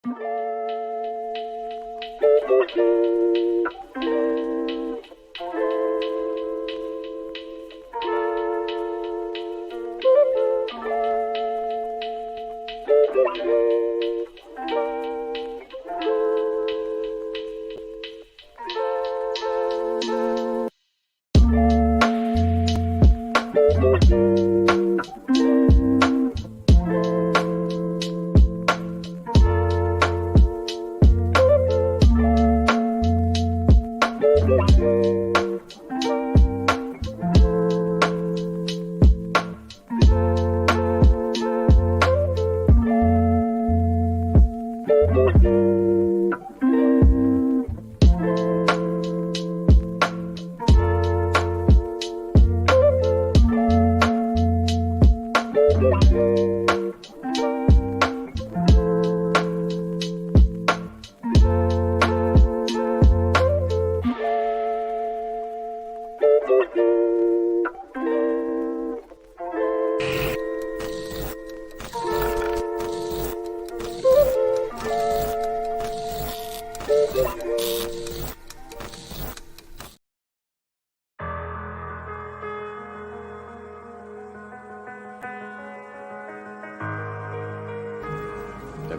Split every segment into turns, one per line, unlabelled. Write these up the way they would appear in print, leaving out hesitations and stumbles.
Have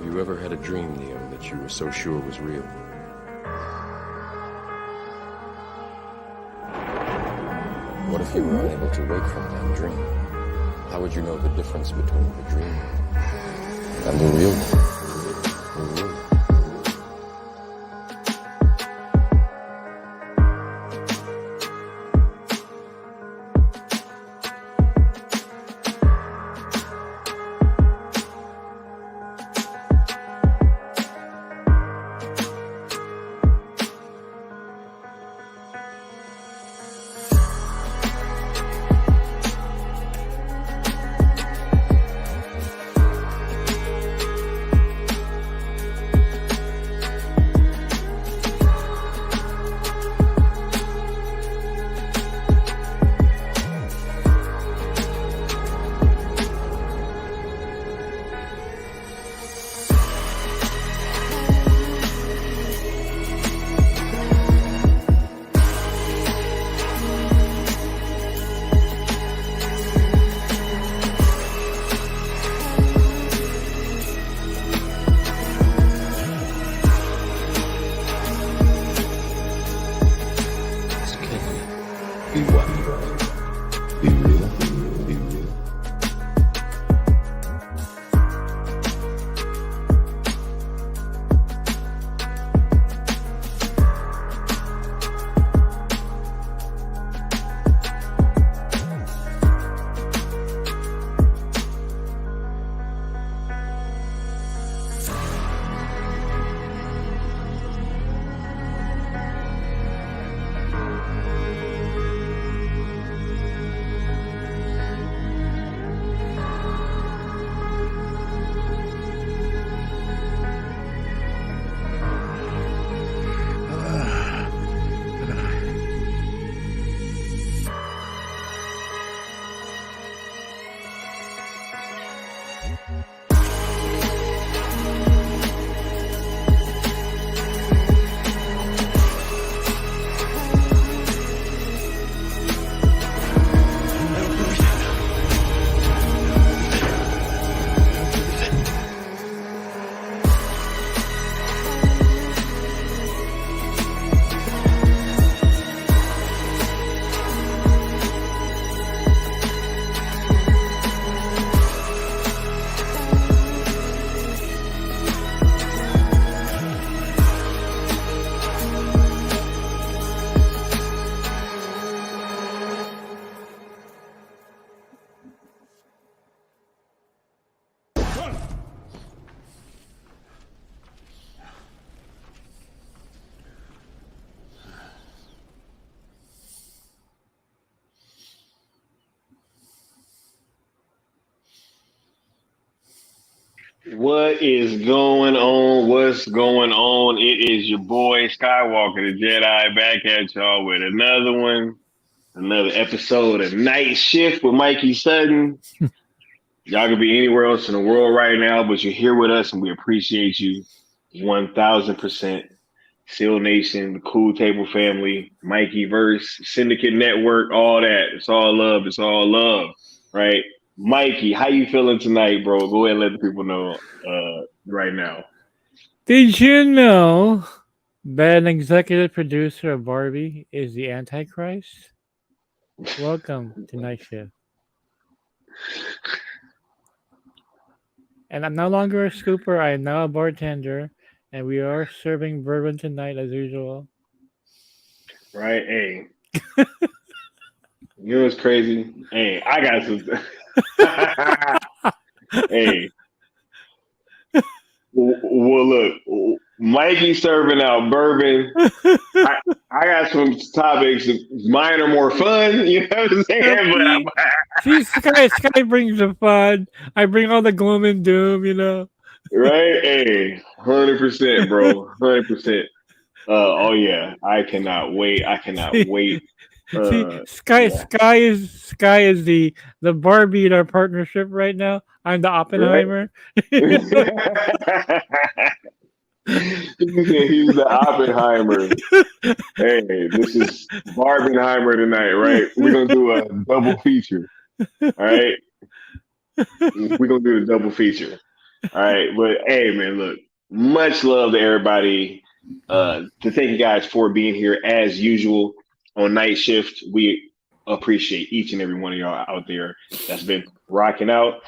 you ever had a dream, Neo, that you were so sure was real? What if you were unable to wake from that dream? How would you know the difference between the dream and the real one?
What is going on? What's going on? It is your boy Skiiwalker, the Jedi, back at y'all with another one, another episode of Night Shift with Mikey Sutton. Y'all could be anywhere else in the world right now, but you're here with us and we appreciate you. 1000%. Seal Nation, the Cool Table family, Mikey Verse, Syndicate Network, all that. It's all love. It's all love, right? Mikey, how you feeling tonight, bro? Go ahead and let the people know right now.
Did you know that an executive producer of Barbie is the Antichrist? Welcome to Night Shift. And I'm no longer a scooper. I am now a bartender, and we are serving bourbon tonight as usual.
Right? Hey. You know what's crazy? Hey, I got some. Hey. Well, look, Mikey serving out bourbon. I got some topics. Mine are more fun. You know what I'm saying?
See, Sky brings the fun. I bring all the gloom and doom, you know.
Right? Hey, 100%, bro. 100%. Oh yeah, I cannot wait. I cannot wait.
Sky is the Barbie in our partnership right now. I'm the Oppenheimer.
Right? He's the Oppenheimer. Hey, this is Barbenheimer tonight, right? We're gonna do a double feature. All right. We're gonna do a double feature. All right, but hey man, look, much love to everybody. To thank you guys for being here as usual on Night Shift. We appreciate each and every one of y'all out there that's been rocking out,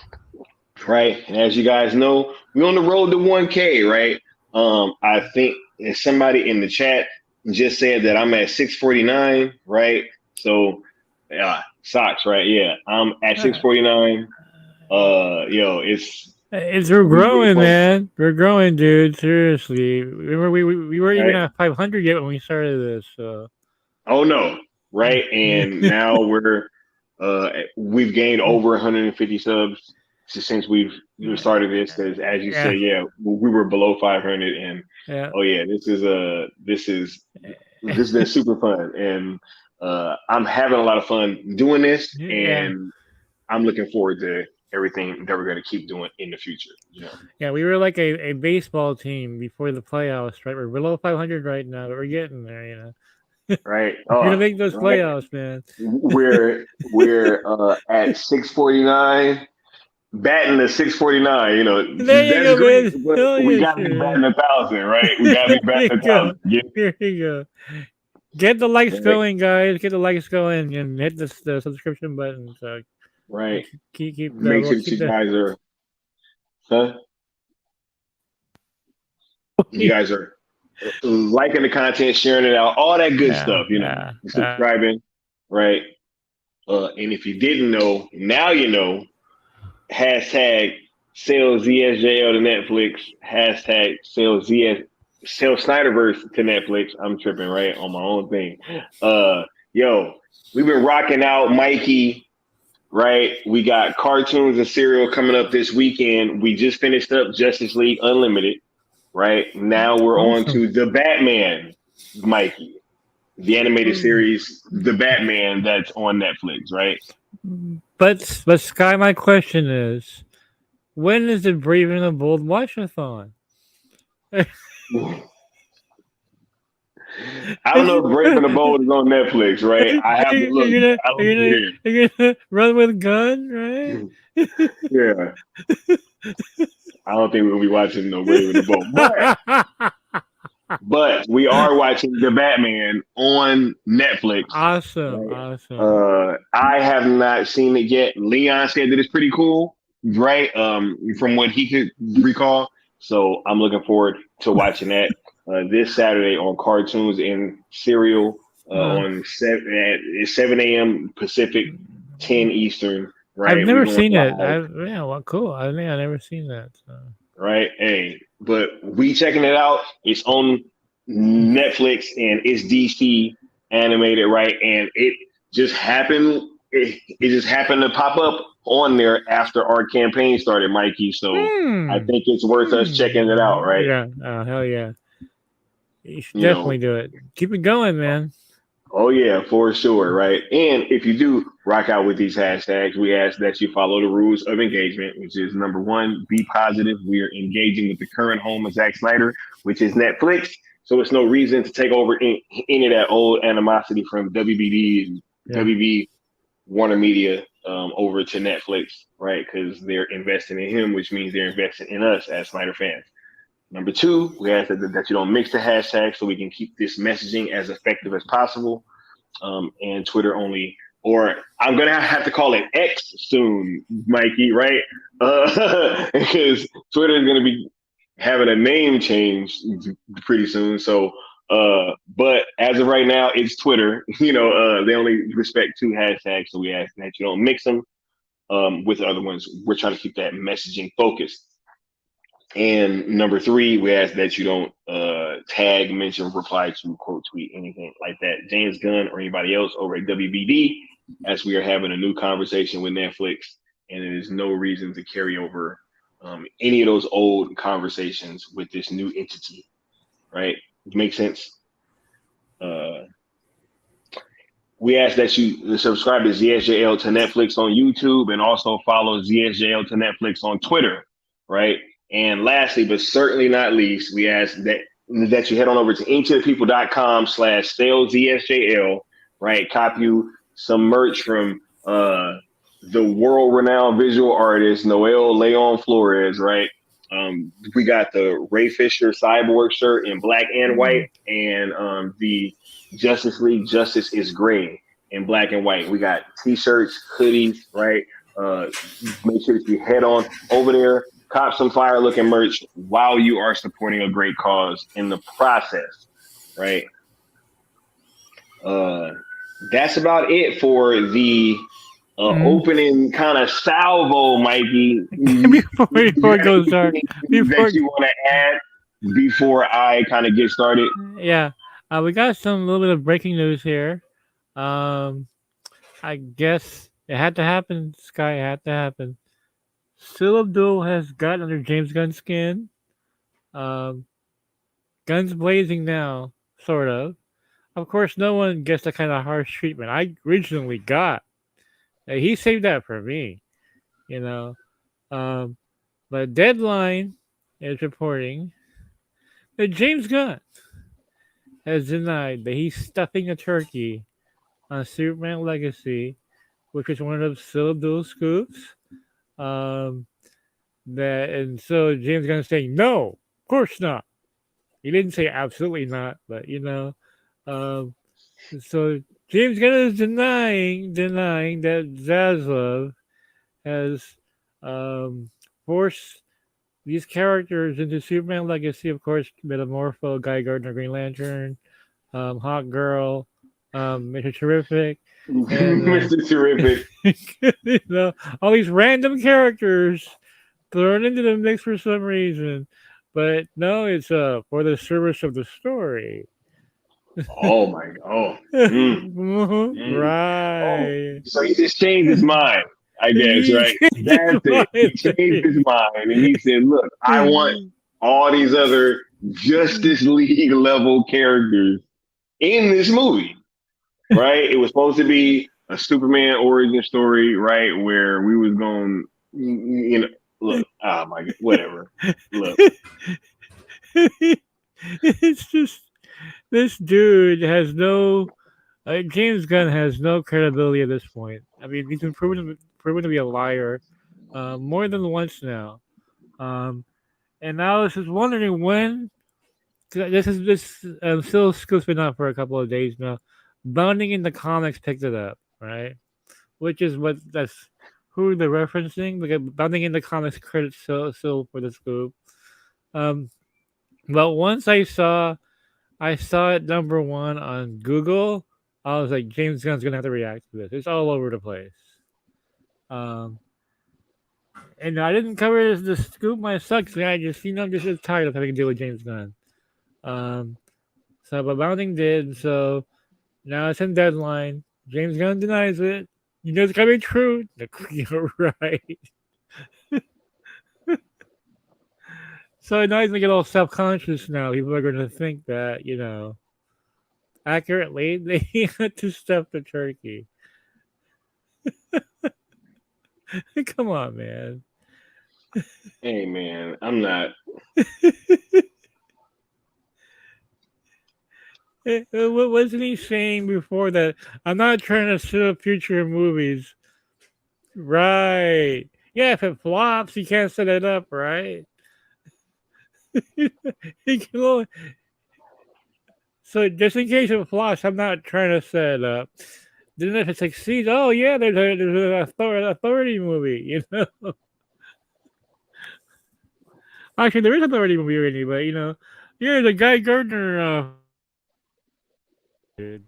right? And as you guys know, we're on the road to 1K, right? I think somebody in the chat just said that I'm at 649, right? So, socks, right? Yeah, I'm at 649.
We're growing, man. We're growing, dude. Seriously, we weren't even at 500 yet when we started this. So.
Oh no, right? And now we've gained over 150 subs since we've started this. Because as you said, we were below 500, and this has been super fun, and I'm having a lot of fun doing this, and I'm looking forward to everything that we're going to keep doing in the future. You know?
Yeah, we were like a baseball team before the playoffs, right? We're below 500 right now, but we're getting there, you know.
Right.
We're gonna make those playoffs, man.
We're at 649, batting to 649. You know, that's great. But we gotta be batting 1,000, right? We gotta be batting 1,000.
Here you go. Get the likes going, guys. Get the likes going and hit the subscription button. So
right.
Keep
make sure you guys are. Huh? You guys are liking the content, sharing it out, all that good stuff, you know, subscribing, right? And if you didn't know, now you know. Hashtag sell ZSJL to Netflix. Hashtag sell Snyderverse to Netflix. I'm tripping, right, on my own thing. We've been rocking out, Mikey, right? We got cartoons and cereal coming up this weekend. We just finished up Justice League Unlimited. Right now, we're on to The Batman, Mikey, the animated series, The Batman, that's on Netflix, right?
But Sky, my question is, when is the Brave and the Bold watch-a-thon?
I don't know if Brave and the Bold is on Netflix, right? I have to look.
You're gonna run with gun, right?
Yeah. I don't think we'll be watching no Brave and the Bold, but we are watching The Batman on Netflix.
Awesome,
right?
awesome.
I have not seen it yet. Leon said that it's pretty cool, right? From what he could recall. So I'm looking forward to watching that this Saturday on Cartoons and Serial on 7 a.m. Pacific, 10 Eastern. Right?
I've never seen it. Cool. I think I've never seen that. So.
Right. Hey, but we checking it out. It's on Netflix and it's DC animated, right? And it just happened. It just happened to pop up on there after our campaign started, Mikey. So I think it's worth us checking it out, right?
Yeah. Hell yeah. You should definitely do it. Keep it going, man.
Oh yeah, for sure, right? And if you do rock out with these hashtags, we ask that you follow the rules of engagement, which is number one, be positive. We are engaging with the current home of Zack Snyder, which is Netflix. So it's no reason to take over any of that old animosity from WBD and
Yeah.
WB Warner Media over to Netflix, right? Because they're investing in him, which means they're investing in us as Snyder fans. Number two, we ask that you don't mix the hashtags so we can keep this messaging as effective as possible. And Twitter only, or I'm gonna have to call it X soon, Mikey, right? Because Twitter is gonna be having a name change pretty soon. So, but as of right now, it's Twitter. They only respect two hashtags, so we ask that you don't mix them with the other ones. We're trying to keep that messaging focused. And number three, we ask that you don't tag, mention, reply to, quote, tweet, anything like that. James Gunn or anybody else over at WBD, as we are having a new conversation with Netflix, and there is no reason to carry over any of those old conversations with this new entity, right? Makes sense. Uh, we ask that you subscribe to ZSJL to Netflix on YouTube and also follow ZSJL to Netflix on Twitter, right? And lastly, but certainly not least, we ask that you head on over to intothepeople.com/saleszsjl, right? Copy you some merch from the world-renowned visual artist Noel Leon Flores, right? We got the Ray Fisher Cyborg shirt in black and white, and the Justice League Justice is Gray in black and white. We got t-shirts, hoodies, right? Make sure that you head on over there, cop some fire looking merch while you are supporting a great cause in the process, right? That's about it for the opening kind of salvo, Mikey.
before it goes dark,
That you want to add before I kind of get started?
yeah, we got some little bit of breaking news here. I guess it had to happen. Sky, it had to happen. Still Abdul has gotten under James Gunn's skin. Um, guns blazing now, sort of. Of course, no one gets the kind of harsh treatment I originally got. He saved that for me, you know. Um, but Deadline is reporting that James Gunn has denied that he's stuffing a turkey on Superman Legacy, which is one of Syllabdul's scoops. Um, and so James Gunn is saying, no, of course not. He didn't say absolutely not, but um, so James Gunn is denying that Zaslav has forced these characters into Superman Legacy. Of course, Metamorpho, Guy Gardner, Green Lantern, Hawk Girl, Mr. Terrific, and
Mr. Terrific.
All these random characters thrown into the mix for some reason. But no, it's for the service of the story.
Oh my god.
Right.
Oh, so he just changed his mind, I guess, right? That's it. He changed his mind and he said, look, I want all these other Justice League level characters in this movie. Right? It was supposed to be a Superman origin story, right? Where we was going, look, oh my god, whatever. Look.
It's just this dude has no James Gunn has no credibility at this point. I mean, he's been proven to be a liar more than once now. And I was just wondering when this still scoop's been out for a couple of days now. Bounding in the Comics picked it up, right? Which is that's who they're referencing. Because Bounding in the Comics credits still for the scoop. But once I saw it number one on Google, I was like, James Gunn's gonna have to react to this. It's all over the place. And I didn't cover the scoop myself because I just, I'm just tired of having to deal with James Gunn. So, but Bounding did. So now it's in Deadline. James Gunn denies it. You know it's gotta be true. You're right. So now he's gonna get all self-conscious now. People are gonna think that, accurately, they had to stuff the turkey. Come on, man.
Hey man, I'm not.
What wasn't he saying before that? I'm not trying to sue future movies. Right. Yeah, if it flops, you can't set it up, right? He can only, so just in case it flops, I'm not trying to set it up. Then if it succeeds, oh yeah, there's an authority movie, you know. Actually, there is an authority movie already, but you know, yeah, the Guy Gardner. Dude.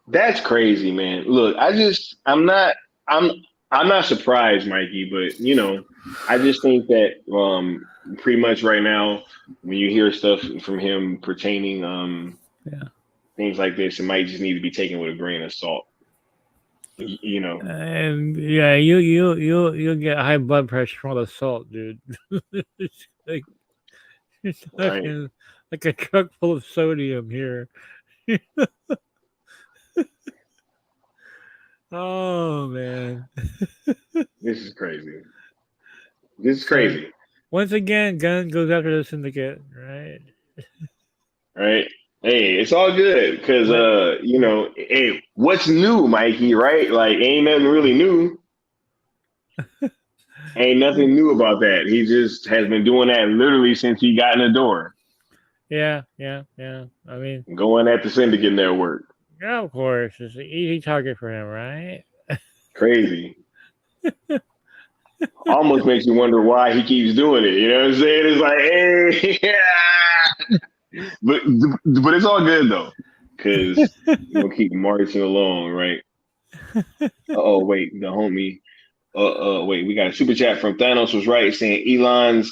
That's crazy, man. Look, I'm not surprised, Mikey, but you know, I just think that pretty much right now, when you hear stuff from him pertaining
Yeah.
things like this, it might just need to be taken with a grain of salt. You know,
And yeah, you'll get high blood pressure from all the salt, dude. It's like it's
right?
like a truck full of sodium here. Oh man.
This is crazy. This is
So
crazy,
once again, Gunn goes after the syndicate, right?
right? Hey, it's all good because
But
you know, hey, what's new, Mikey? Right? Like, ain't nothing really new. Ain't nothing new about that. He just has been doing that literally since he got in the door,
yeah. I mean,
going at the syndicate network.
yeah, of course, it's an easy target for him, right?
Crazy. Almost makes you wonder why he keeps doing it. You know what I'm saying? It's like, hey, yeah. But it's all good though, because we'll keep marching along, right? Oh wait, the homie. Wait, we got a super chat from Thanos was right saying Elon's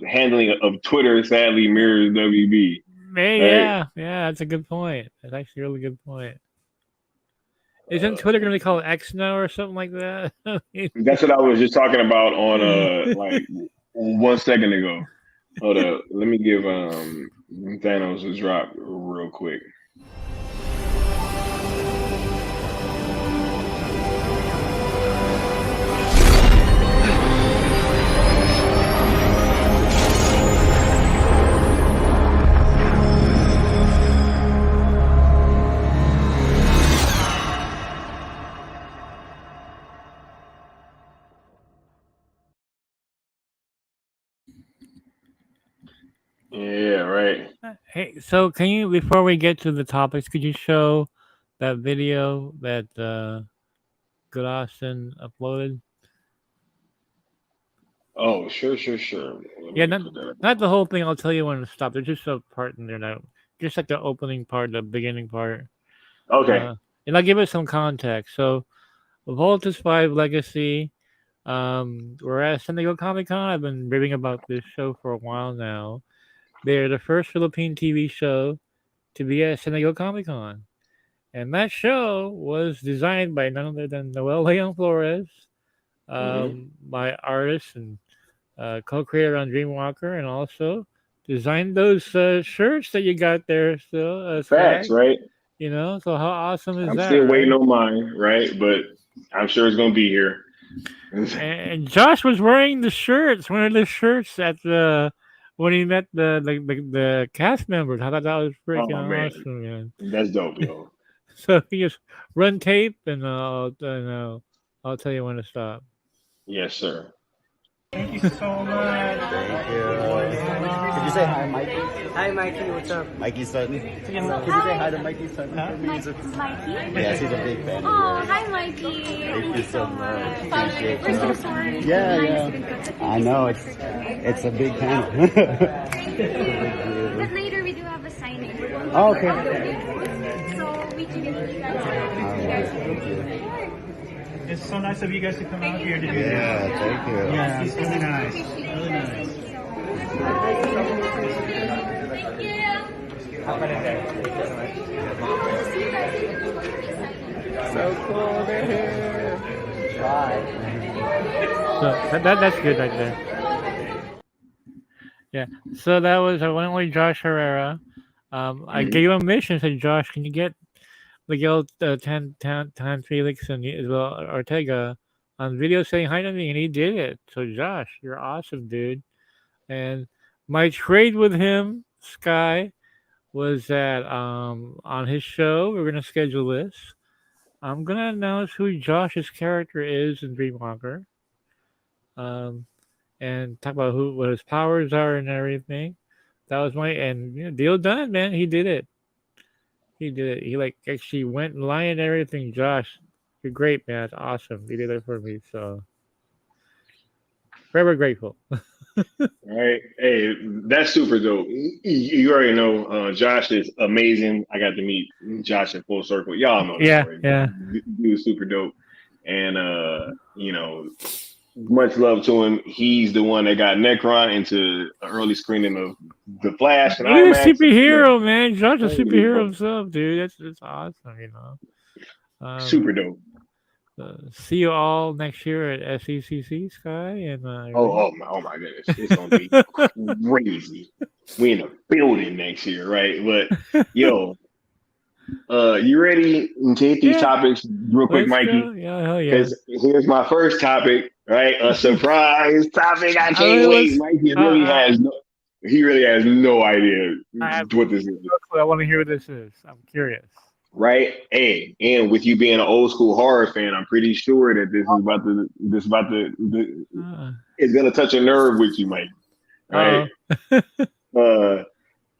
handling of Twitter sadly mirrors WB.
Hey,
Right?
yeah, that's a good point. That's actually a really good point. Isn't Twitter going to be called X now or something like that?
That's what I was just talking about on like 1 second ago. Hold up, let me give Thanos a drop real quick. Yeah, right.
Hey, so can you, before we get to the topics, could you show that video that Good Austin uploaded?
Oh, sure. Let
Yeah,
me put that up.
not the whole thing. I'll tell you when to stop. There's just a part in there now, just like the opening part, the beginning part.
Okay.
And I'll give it some context. So, Voltus 5 Legacy. We're at San Diego Comic Con. I've been raving about this show for a while now. They're the first Philippine TV show to be at San Diego Comic Con. And that show was designed by none other than Noel Leon Flores, my artist and co-creator on Dreamwalker, and also designed those shirts that you got there still,
Facts,
Sky.
right?
You know, so how awesome is
I'm
that,
still waiting
right?
on mine, right? But I'm sure it's gonna be here.
And Josh was wearing the shirts, one of the shirts at the when he met the cast members. I thought that was freaking
Oh man,
awesome, man.
that's dope, yo.
So he just run tape, and I'll tell you when to stop.
Yes, sir.
Thank you so much.
Thank you. Could you say hi, Mikey?
Hi, Mikey. What's up?
Mikey Sutton. Could you say hi to Mikey Sutton for me?
Mikey?
Yes, he's a big fan.
Oh, hi, Mikey.
Thank you so much. Appreciate
We're so
it.
sorry.
Yeah. I know it's a big panel.
But later we do have a signing.
Oh, okay.
So we can meet you guys.
Thank you.
It's so nice of you guys to come out here to do
Yeah,
that.
thank you.
Yeah, it's really nice. Really nice.
So cool, they're here. Bye.
So that's good right there. Yeah. So that was our one and only Josh Herrera. I gave him a mission. Said, Josh, can you get Miguel Tan Felix and Isabel Ortega on video saying hi to me? And he did it. So Josh, you're awesome, dude. And my trade with him, Sky, was that on his show, we're gonna schedule this. I'm gonna announce who Josh's character is in Dreamwalker. Um, and talk about what his powers are and everything. That was deal done, man. He did it. He did it. He like actually went and lion and everything. Josh, you're great, man. It's awesome. You did it for me. So forever grateful.
Right. Hey, that's super dope. You already know Josh is amazing. I got to meet Josh in full circle. Y'all know the
Yeah,
story.
yeah.
Dude is super dope. And much love to him. He's the one that got Necron into an early screening of The Flash and
He's a
IMAX.
superhero, man. Josh is a superhero himself, dude. That's awesome, you know.
Super dope.
See you all next year at SECC, Sky, and
Oh my goodness, it's gonna be crazy. We in a building next year, right? But yo, you ready to hit these topics real quick,
Let's
Mikey?
go. Yeah, hell yeah.
Because here's my first topic, right? A surprise topic. I can't wait. Mikey really has no idea what this is.
I want to hear what this is. I'm curious.
Right? Hey, and with you being an old school horror fan, I'm pretty sure that it's gonna touch a nerve with you, Mike. Right?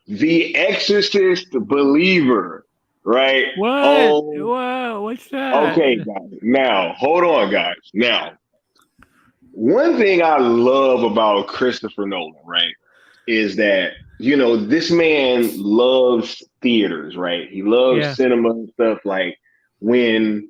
The Exorcist Believer, right?
What? What? What's that?
Okay, guys. Now, hold on, guys. Now, one thing I love about Christopher Nolan, right, is that this man loves theaters, right? He loves cinema and stuff. Like when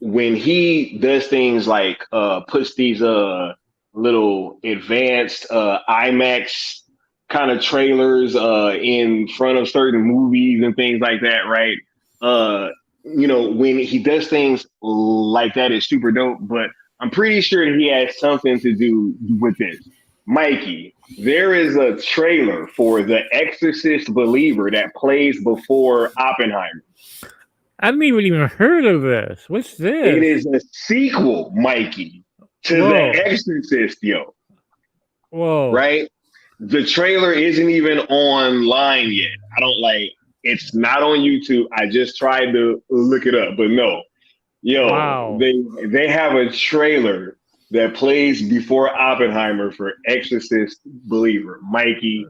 he does things like puts these little advanced IMAX kind of trailers in front of certain movies and things like that, right? When he does things like that, it's super dope. But I'm pretty sure he has something to do with this. Mikey, there is a trailer for The Exorcist Believer that plays before Oppenheimer.
I haven't even heard of this. What's this?
It is a sequel, Mikey, to The Exorcist, yo.
Whoa.
Right? The trailer isn't even online yet. It's not on YouTube. I just tried to look it up, but no. Yo,
wow.
They have a trailer that plays before Oppenheimer for Exorcist Believer. Mikey,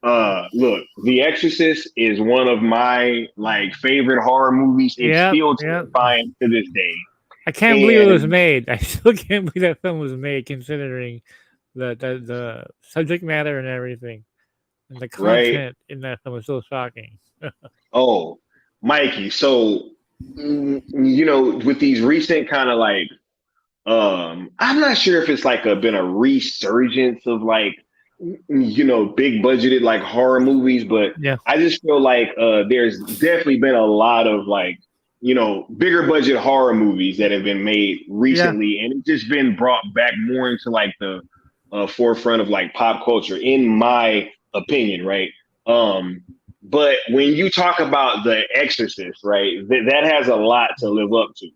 look, The Exorcist is one of my favorite horror movies. It's still terrifying to this day.
I can't believe it was made. I still can't believe that film was made, considering the subject matter and everything, and the content in that film was so shocking.
Oh, Mikey. So with these recent kind of I'm not sure if it's been a resurgence of big budgeted horror movies, but I just feel there's definitely been a lot of bigger budget horror movies that have been made recently, and it's just been brought back more into the forefront of pop culture, in my opinion, right? But when you talk about The Exorcist, right, that has a lot to live up to.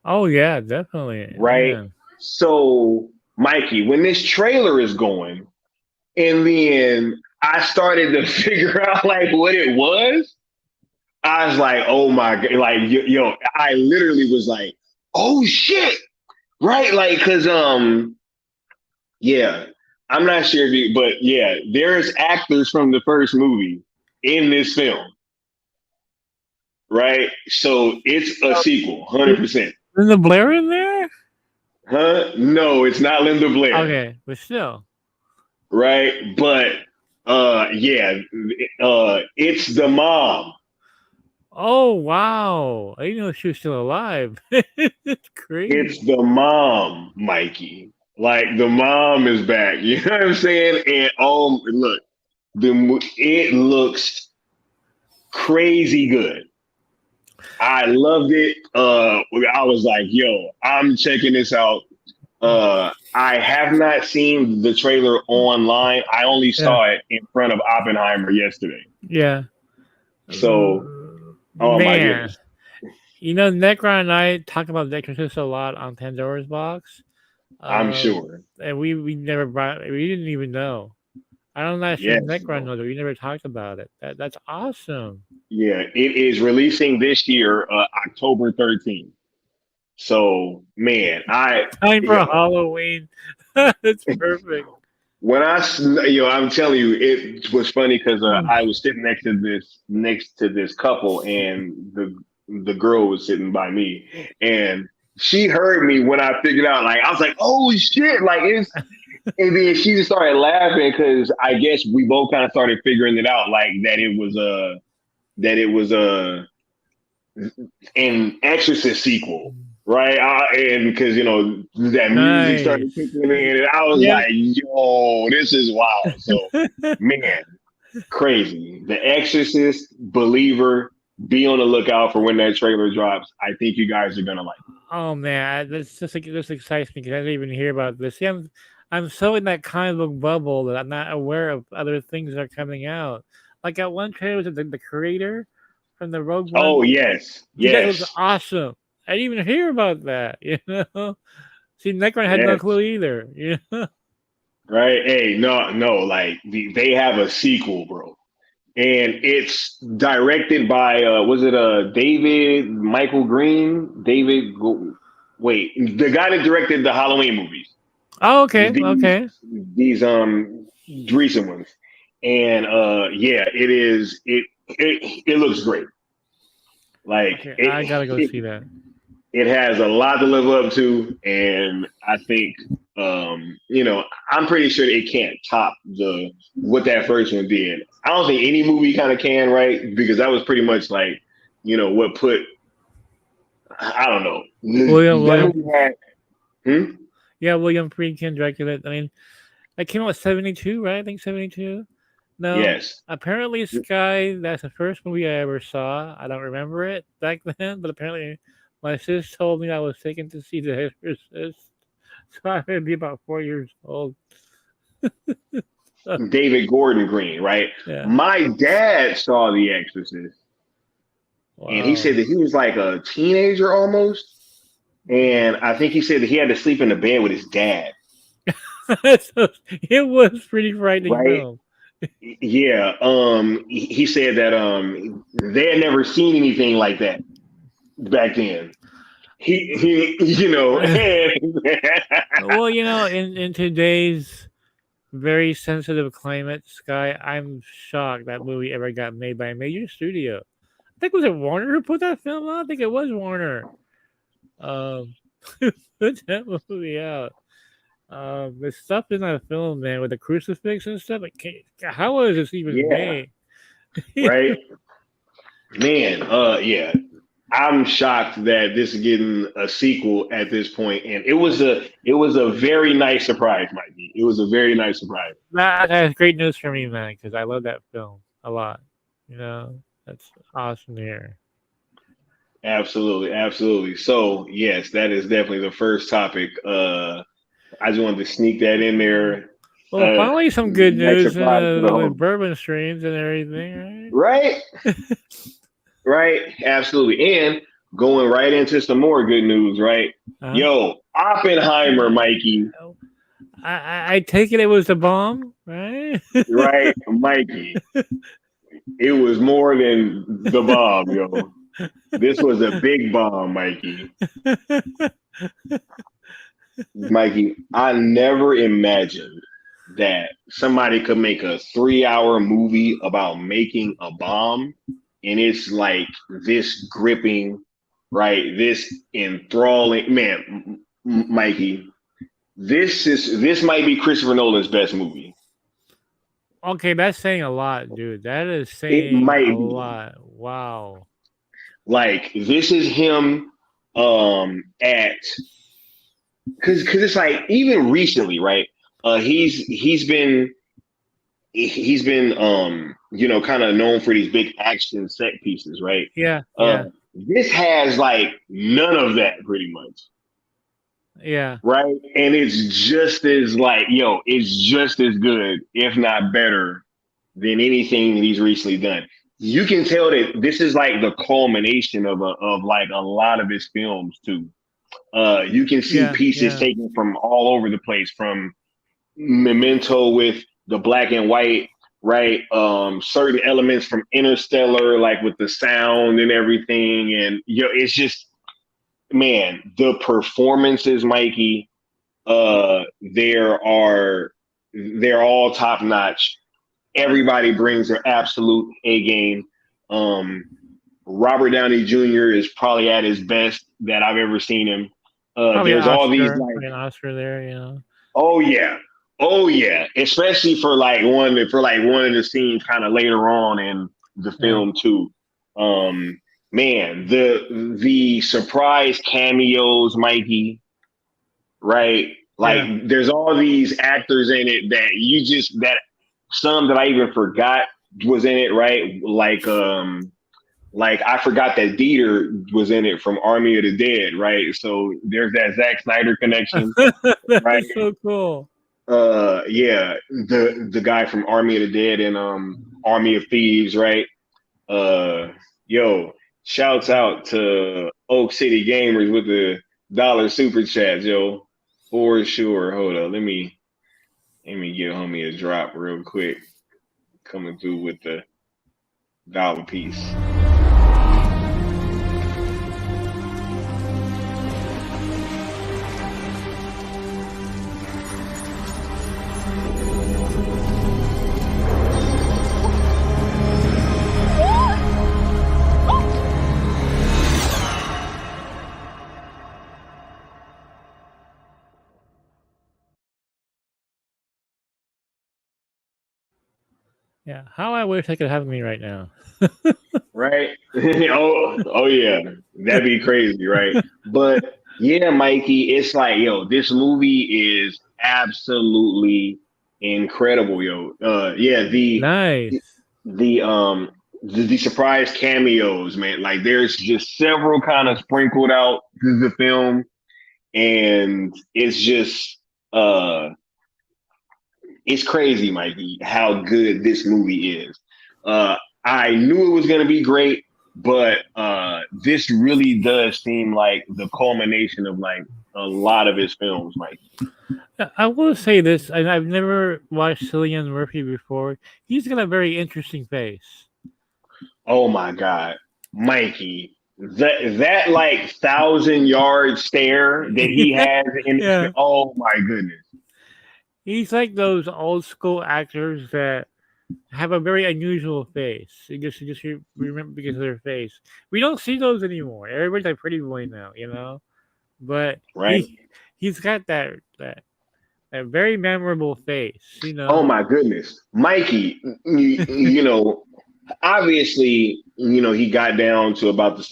Oh yeah, definitely.
Right.
Yeah.
So, Mikey, when this trailer is going, and then I started to figure out what it was, I was like, oh my God, I literally was like, oh shit. Right? Cause I'm not sure but there's actors from the first movie in this film. Right? So it's a sequel, 100%.
Linda Blair in there?
Huh? No, it's not Linda Blair.
Okay, but still.
Right? But it's the mom.
Oh wow. I didn't know she was still alive. It's crazy.
It's the mom, Mikey. The mom is back. You know what I'm saying? And look, it looks crazy good. I loved it. I was like, yo, I'm checking this out I have not seen the trailer online. I only
Yeah.
saw it in front of Oppenheimer yesterday.
Yeah.
So, oh my
Man.
goodness.
Necron and I talk about The Exorcist a lot on Pandora's Box.
I'm sure.
And we didn't even know. I don't know if
Yes.
Necron knows it. We never talked about it. That's awesome.
Yeah, it is releasing this year, October 13th. So, man,
Time for Halloween. It's perfect.
when I'm telling you, it was funny because I was sitting next to this couple, and the girl was sitting by me, and she heard me when I figured out. Like, I was like, "Oh shit!" Like it's, and then she just started laughing because I guess we both kind of started figuring it out, like that it was an Exorcist sequel. Right, and because that music started kicking in, and I was like, "Yo, this is wild!" So, man, crazy. The Exorcist, Believer. Be on the lookout for when that trailer drops. I think you guys are gonna like it.
Oh man, this excites me because I didn't even hear about this. See, I'm so in that comic book bubble that I'm not aware of other things that are coming out. Like that one trailer was the creator from the Rogue One.
Oh yes,
That was awesome. I didn't even hear about that. See, Necron had no clue either.
Right? Hey, no, like they have a sequel, bro, and it's directed by was it David Michael Green? Wait, the guy that directed the Halloween movies.
Oh, okay, okay.
These recent ones, and yeah, it is. It looks great. Like
I gotta go see that.
It has a lot to live up to, and I think I'm pretty sure it can't top what that first one did. I don't think any movie kind of can, right? Because that was pretty much like what put, I don't know.
William. Yeah, William Friedkin directed it. I mean, that came out with 72, right? I think 72. No.
Yes.
Apparently, Sky. That's the first movie I ever saw. I don't remember it back then, but apparently, my sis told me I was taken to see The Exorcist. So I would be about 4 years old.
David Gordon Green, right?
Yeah.
My dad saw The Exorcist, and he said that he was like a teenager almost, and I think he said that he had to sleep in the bed with his dad.
It was pretty frightening,
right?
Film.
Yeah. He said that they had never seen anything like that back then.
Well, in today's very sensitive climate, Sky, I'm shocked that movie ever got made by a major studio. I think was it Warner who put that film out? I think it was Warner. Put that movie out. The stuff in that film, man, with the crucifix and stuff. How was this even made?
Right, man. Yeah. I'm shocked that this is getting a sequel at this point, and it was a very nice surprise, Mikey. It was a very nice surprise.
That's great news for me, man, because I love that film a lot. That's awesome to hear.
Absolutely. So yes, that is definitely the first topic. I just wanted to sneak that in there.
Well, finally some good news with bourbon streams and everything,
right? Right, absolutely. And going right into some more good news, right? Yo, Oppenheimer, Mikey.
I take it was a bomb, right?
Right, Mikey. It was more than the bomb, yo. This was a big bomb, Mikey. Mikey, I never imagined that somebody could make a 3-hour movie about making a bomb. And it's like this gripping, right? This enthralling, man, Mikey. This might be Christopher Nolan's best movie.
Okay, that's saying a lot, dude. That is saying a lot. Wow.
Like this is him at because it's like even recently, right? He's been kind of known for these big action set pieces, right?
Yeah.
This has like none of that, pretty much.
Yeah.
right? And it's just as like, it's just as good, if not better, than anything he's recently done. You can tell that this is like the culmination of like a lot of his films too. You can see
Yeah.
pieces
Yeah.
taken from all over the place, from Memento with the black and white, right? Certain elements from Interstellar, like with the sound and everything, and it's just, man, the performances, Mikey, uh, there are they're all top notch. Everybody brings their absolute A game. Um, Robert Downey Jr. is probably at his best that I've ever seen him.
Probably an
There's all these
Oscar.
like,
Probably an Oscar there. You know.
oh yeah, oh yeah, especially for like one of the scenes kind of later on in the
Yeah.
film too. Man, the surprise cameos, Mikey, right? Like
Yeah.
there's all these actors in it that some that I even forgot was in it, right? Like I forgot that Dieter was in it from Army of the Dead, right? So there's that Zack Snyder connection,
That
right?
is so cool.
Yeah, the guy from Army of the Dead and Army of Thieves, right? Uh yo, shouts out to Oak City Gamers with the dollar super chats, yo. For sure. Hold up. Let me give homie a drop real quick. Coming through with the dollar piece.
Yeah. How I wish I could have me right now.
Right? Oh yeah. That'd be crazy, right? But yeah, Mikey, it's like, this movie is absolutely incredible, yo. Yeah,
Nice.
the um the surprise cameos, man. Like there's just several kind of sprinkled out through the film, and it's just it's crazy, Mikey, how good this movie is. I knew it was going to be great, but this really does seem like the culmination of like a lot of his films, Mikey.
I will say this, and I've never watched Cillian Murphy before. He's got a very interesting face.
Oh my God, Mikey, that like 1,000-yard stare that he has in his,
Yeah.
oh my goodness.
He's like those old school actors that have a very unusual face. You just remember because of their face. We don't see those anymore. Everybody's like pretty boy now, you know. But
Right?
he's got that very memorable face, you
Oh
know.
my goodness, Mikey. Obviously, he got down to about the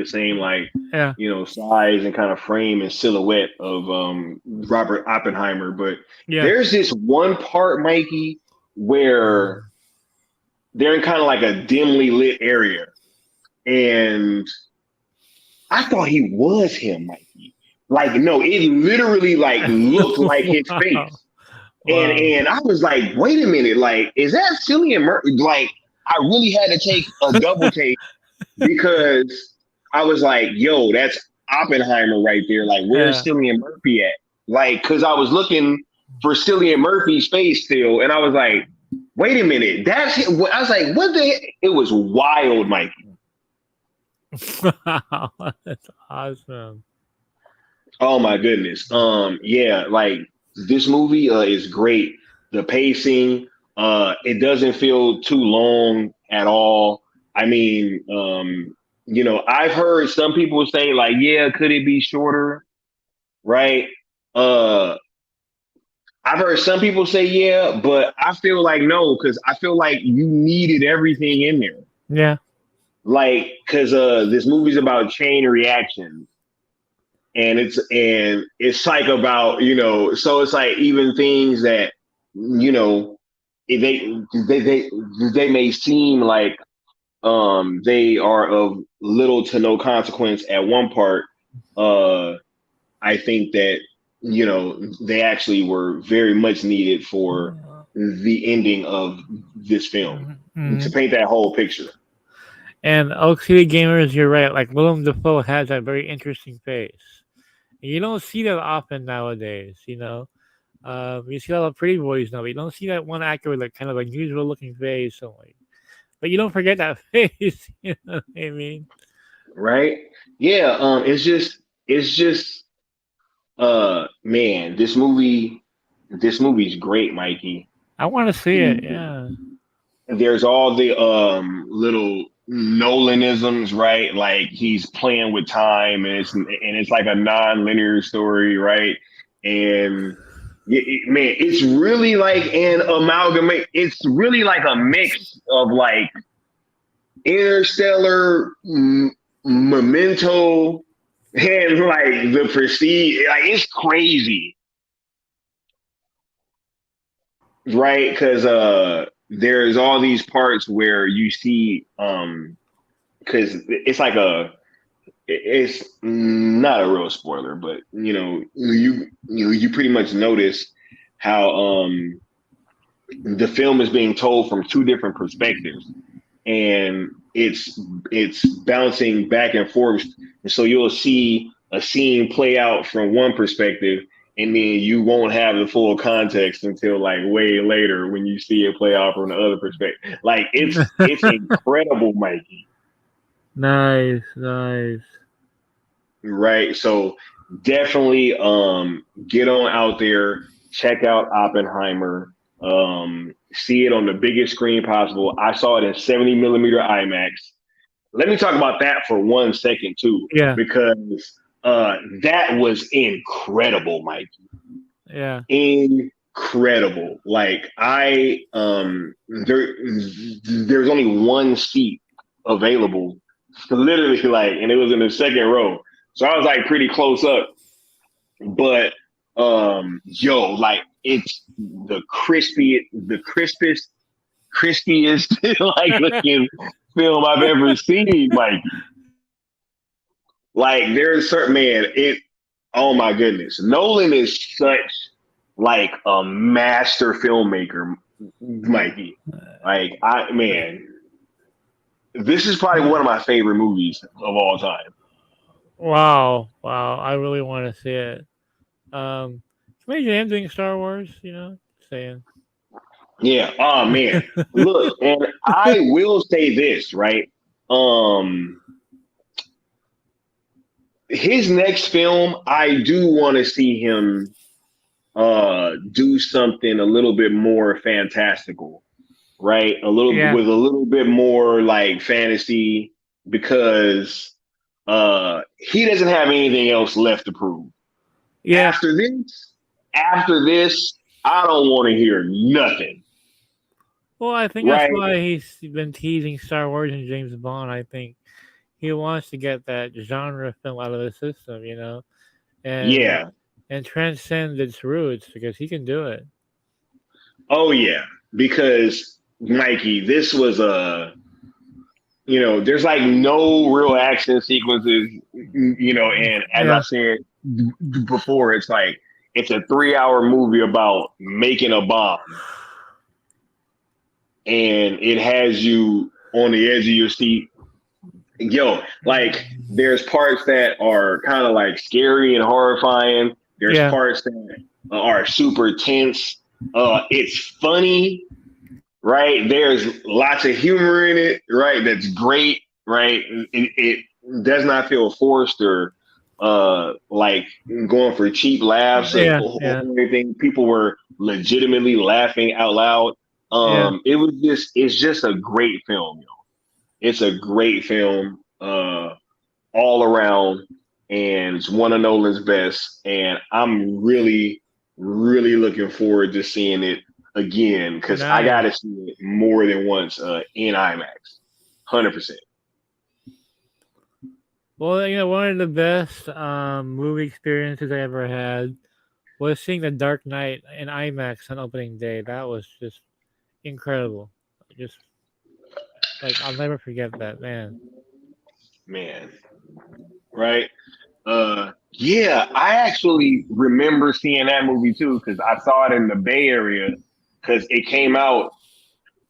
same like,
Yeah,
size and kind of frame and silhouette of Robert Oppenheimer. But
yeah.
there's this one part, Mikey, where they're in kind of like a dimly lit area, and I thought he was him, Mikey. Like, no, it literally like looked like his
Wow.
face. And
Wow.
and I was like, wait a minute, like, is that Cillian Murphy? Like, I really had to take a double take because I was like, yo, that's Oppenheimer right there. Like, where's
Yeah.
Cillian Murphy at? Like, because I was looking for Cillian Murphy's face still, and I was like, wait a minute, that's him. I was like, what the heck? It was wild, Mike.
Wow, that's awesome.
Oh my goodness. Yeah, like this movie is great. The pacing, it doesn't feel too long at all. I mean, I've heard some people say like, yeah, could it be shorter? Right? Uh, I've heard some people say yeah, but I feel like no, because I feel like you needed everything in there.
Yeah.
Like, because this movie's about chain reactions, and it's like about, so it's like even things that, you know they may seem like they are of little to no consequence at one part, uh I think that they actually were very much needed for the ending of this film to paint that whole picture.
And LCD gamers, you're right. Like Willem Dafoe has that very interesting face. And you don't see that often nowadays. You see a lot of pretty boys now, but you don't see that one actor with like kind of unusual looking face. So like, but you don't forget that face. You know what I mean?
Right? Yeah. It's just man, this movie's great, Mikey.
I want to see it. Yeah.
There's all the little Nolanisms, right? Like he's playing with time, and it's like a non-linear story, right? And man, it's really like an amalgamate. It's really like a mix of like Interstellar, Memento, and like the Prestige. Like it's crazy, right? Because there's all these parts where you see because it's not a real spoiler, but you pretty much notice how the film is being told from two different perspectives, and it's bouncing back and forth, and so you'll see a scene play out from one perspective, and then you won't have the full context until like way later when you see it play out from the other perspective. Like it's incredible, Mikey.
Nice.
Right. So definitely get on out there, check out Oppenheimer, see it on the biggest screen possible. I saw it in 70 millimeter IMAX. Let me talk about that for 1 second too,
Yeah.
because that was incredible, Mikey.
Yeah.
Incredible. Like there's only one seat available, literally, like, and it was in the second row. So I was like pretty close up. But like it's the crispiest like looking film I've ever seen, Mikey. Like there's certain oh my goodness. Nolan is such like a master filmmaker, Mikey. Like this is probably one of my favorite movies of all time.
Wow. I really want to see it. Imagine him doing Star Wars. Saying.
Yeah. Oh man. Look, and I will say this, right? His next film, I do want to see him do something a little bit more fantastical, right? With a little bit more like fantasy, because he doesn't have anything else left to prove.
Yeah.
After this, I don't want to hear nothing.
Well, I think that's why he's been teasing Star Wars and James Bond. I think he wants to get that genre film out of the system, and transcend its roots, because he can do it.
Oh yeah, because Mikey, this was there's like no real action sequences, and as I said before, it's like it's a 3-hour movie about making a bomb, and it has you on the edge of your seat. Like there's parts that are kind of like scary and horrifying. There's parts that are super tense. It's funny, right? There's lots of humor in it, right? That's great, right? It does not feel forced or like going for cheap laughs or anything. People were legitimately laughing out loud. It's just a great film, It's a great film all around, and it's one of Nolan's best. And I'm really, really looking forward to seeing it again, because I got to see it more than once in IMAX. 100%.
Well, one of the best movie experiences I ever had was seeing The Dark Knight in IMAX on opening day. That was just incredible. Just like, I'll never forget that, man.
Right? Yeah, I actually remember seeing that movie too because I saw it in the Bay Area because it came out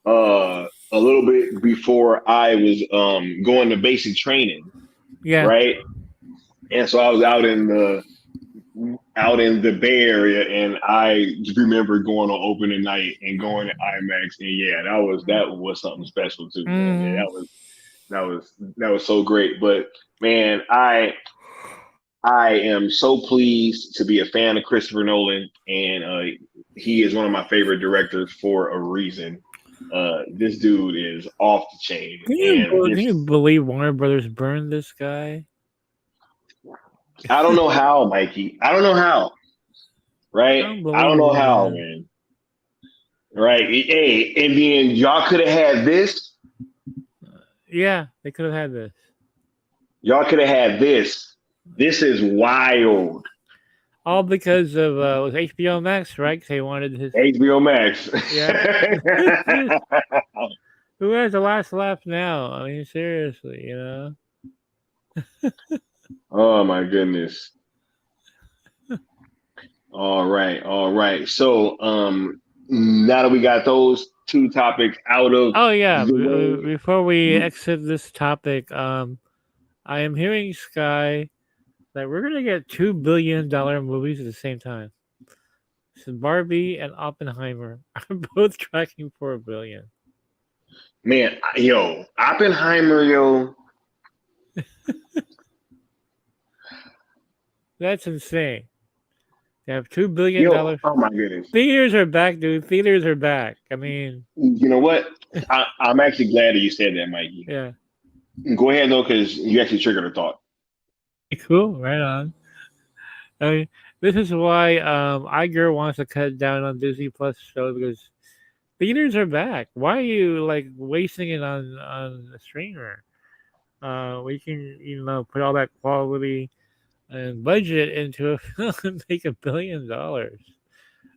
a little bit before I was going to basic training,
Yeah.
right? And so I was out in the Bay Area, and I remember going on opening night and going to IMAX, and yeah, that was something special too, man. Yeah,
Mm.
that was so great. But man, I am so pleased to be a fan of Christopher Nolan, and he is one of my favorite directors for a reason. This dude is off the chain, and
Can you
his
believe Warner Brothers burned this guy?
I don't know how, Mikey. I don't know how, right? I don't know
Unbelievable,
how,
man.
man. Right? Hey, and then y'all could have had this.
Yeah, they could have had this.
Y'all could have had this. This is wild.
All because of was HBO Max, right? 'Cause they wanted his.
HBO Max.
Yeah. Who has the last laugh now? I mean, seriously, you know.
Oh my goodness. All right, all right. So, now that we got those two topics out of
Oh yeah.
the way,
Before we exit this topic, I am hearing Sky that we're gonna get $2 billion movies at the same time. So Barbie and Oppenheimer are both tracking for $1 billion.
man, yo, Oppenheimer, yo,
That's insane. They have $2 billion.
oh my goodness.
Theaters are back, dude. Theaters are back. I mean,
You know what? I'm actually glad that you said that, Mikey.
yeah.
Go ahead though, because you actually triggered a thought.
Cool. Right on. I mean, this is why Iger wants to cut down on Disney Plus show because theaters are back. Why are you like wasting it on a streamer? We can put all that quality and budget into a film and make $1 billion.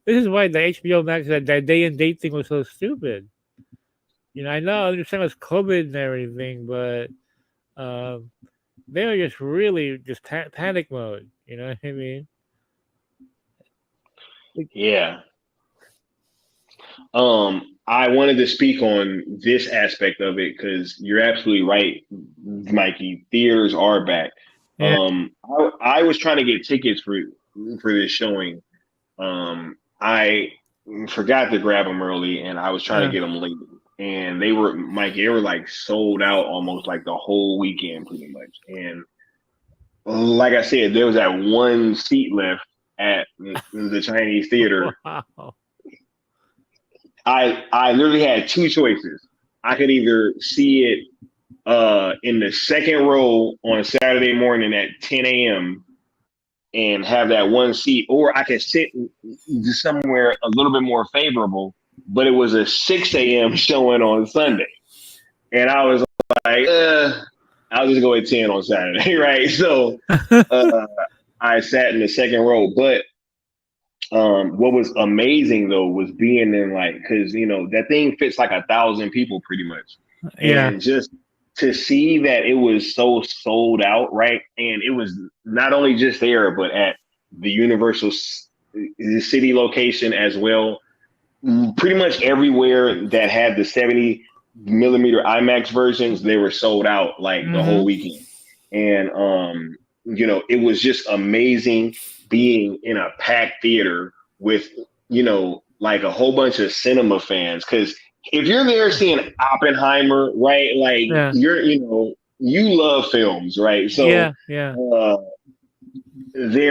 This is why the HBO Max that day and date thing was so stupid. I know I understand it's COVID and everything, but they were just really just panic mode. You know what I mean?
Yeah. I wanted to speak on this aspect of it because you're absolutely right, Mikey. Theaters are back.
Yeah.
I was trying to get tickets for this showing. I forgot to grab them early, and I was trying to get them late, and they were like sold out almost like the whole weekend, pretty much. And like I said, there was that one seat left at the Chinese theater.
Wow.
I literally had two choices. I could either see it in the second row on Saturday morning at 10 a.m. and have that one seat, or I could sit somewhere a little bit more favorable, but it was a 6 a.m. showing on Sunday. And I was like, I'll just go at 10 on Saturday, right? So I sat in the second row. But what was amazing though was being in because that thing fits like 1,000 people pretty much, and just to see that it was so sold out, right? And it was not only just there, but at the Universal City location as well. Pretty much everywhere that had the 70 millimeter IMAX versions, they were sold out the whole weekend, and it was just amazing being in a packed theater with, a whole bunch of cinema fans. Because if you're there seeing Oppenheimer, right, you're, you love films, right? So they're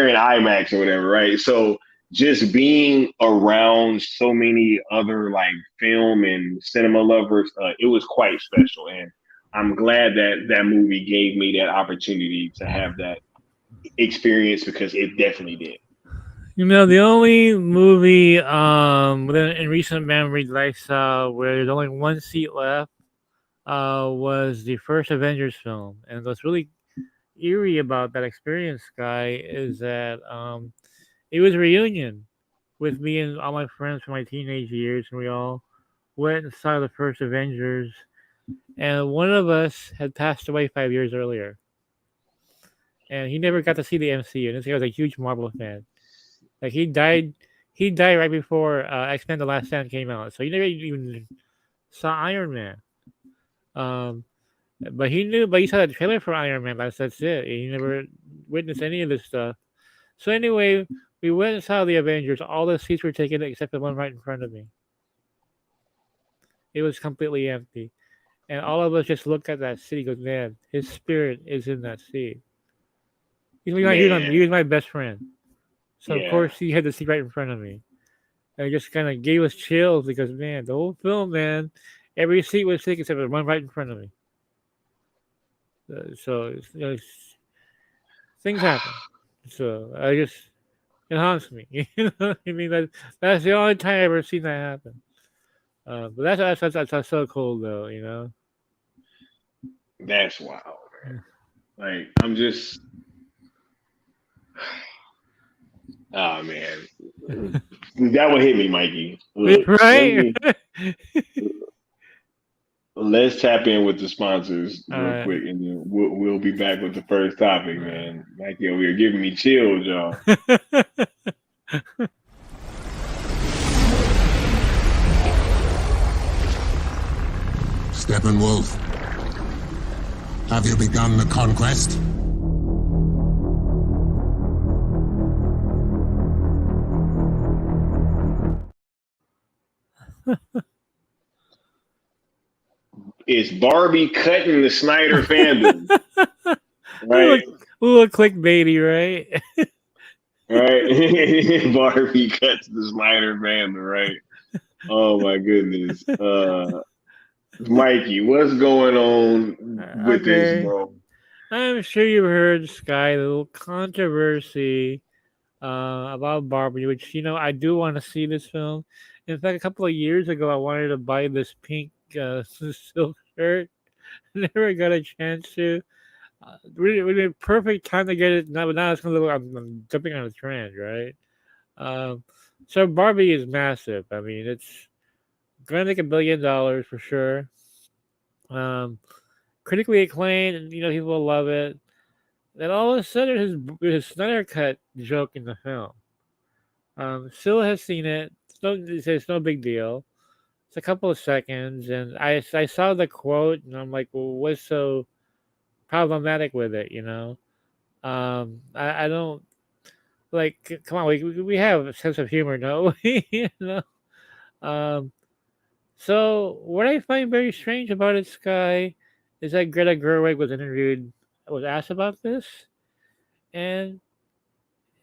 in IMAX or whatever, right? So just being around so many other film and cinema lovers, it was quite special. And I'm glad that that movie gave me that opportunity to have that experience because it definitely did.
The only movie in recent memory that I saw where there's only one seat left was the first Avengers film. And what's really eerie about that experience, Guy, is that it was a reunion with me and all my friends from my teenage years, and we all went and saw the first Avengers, and one of us had passed away 5 years earlier. and he never got to see the MCU. And this guy was a huge Marvel fan. Like he died right before X-Men: The Last Stand came out, so he never even saw Iron Man. But he saw the trailer for Iron Man. That's it. He never witnessed any of this stuff. So anyway, we went and saw the Avengers. All the seats were taken except the one right in front of me. It was completely empty. And all of us just looked at that seat. Goes, man, his spirit is in that seat. He was my best friend. So of course he had the seat right in front of me. And it just kind of gave us chills because man, the whole film, man, every seat was taken except the one right in front of me. So things happen. So it haunts me. You know what I mean? That's the only time I've ever seen that happen. But that's so cool though, you know.
That's wild, man. Like I'm just, oh man, that would hit me, Mikey. Look,
right?
Let's tap in with the sponsors real
Alright.
quick, and then we'll be back with the first topic, man. Mikey over here giving me chills, y'all.
Steppenwolf, have you begun the conquest?
It's Barbie cutting the Snyder fandom, right?
Ooh, clickbaity, right?
Right. Barbie cuts the Snyder fandom, right? Oh my goodness. Mikey, what's going on with this, bro?
I'm sure you've heard, Sky, the little controversy about Barbie, which, you know, I do want to see this film. In fact, a couple of years ago, I wanted to buy this pink silk shirt. Never got a chance to. Really perfect time to get it. Now it's going to look, I'm jumping on a trend, right? So Barbie is massive. I mean, it's going to make $1 billion for sure. Critically acclaimed, and you know people will love it. Then all of a sudden, his Snyder cut joke in the film. Syl has seen it. It's no big deal. It's a couple of seconds, and I saw the quote, and I'm like, well, what's so problematic with it? You know, I don't like. Come on, we have a sense of humor, no? You know. So what I find very strange about it, Sky, is that Greta Gerwig was asked about this, and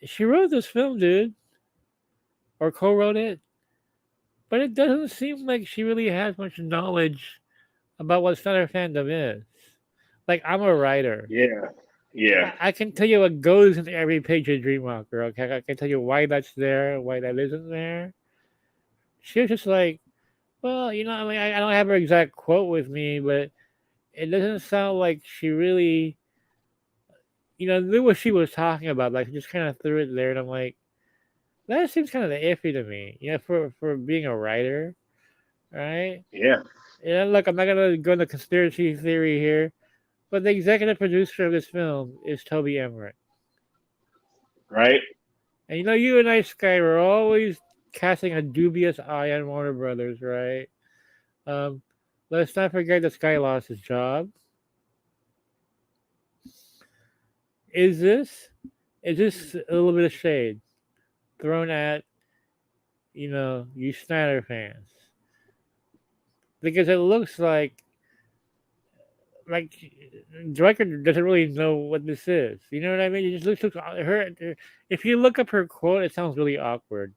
she wrote this film, dude, or co-wrote it, but it doesn't seem like she really has much knowledge about what Snyder fandom is. Like, I'm a writer.
Yeah.
I can tell you what goes into every page of Dreamwalker, okay? I can tell you why that's there, why that isn't there. She was just like, well, you know, I mean, I don't have her exact quote with me, but it doesn't sound like she really, you know, knew what she was talking about. Like, just kind of threw it there, and I'm like, that seems kind of iffy to me, you know, for being a writer, right?
Yeah.
Yeah, look, I'm not gonna go into conspiracy theory here, but the executive producer of this film is Toby Emmerich,
Right.
and you know, you and I, Sky, were always casting a dubious eye on Warner Brothers, right? Let's not forget that Sky lost his job. Is this a little bit of shade thrown at, you know, you Snyder fans? Because it looks like director doesn't really know what this is. You know what I mean? It just looks her. If you look up her quote, it sounds really awkward.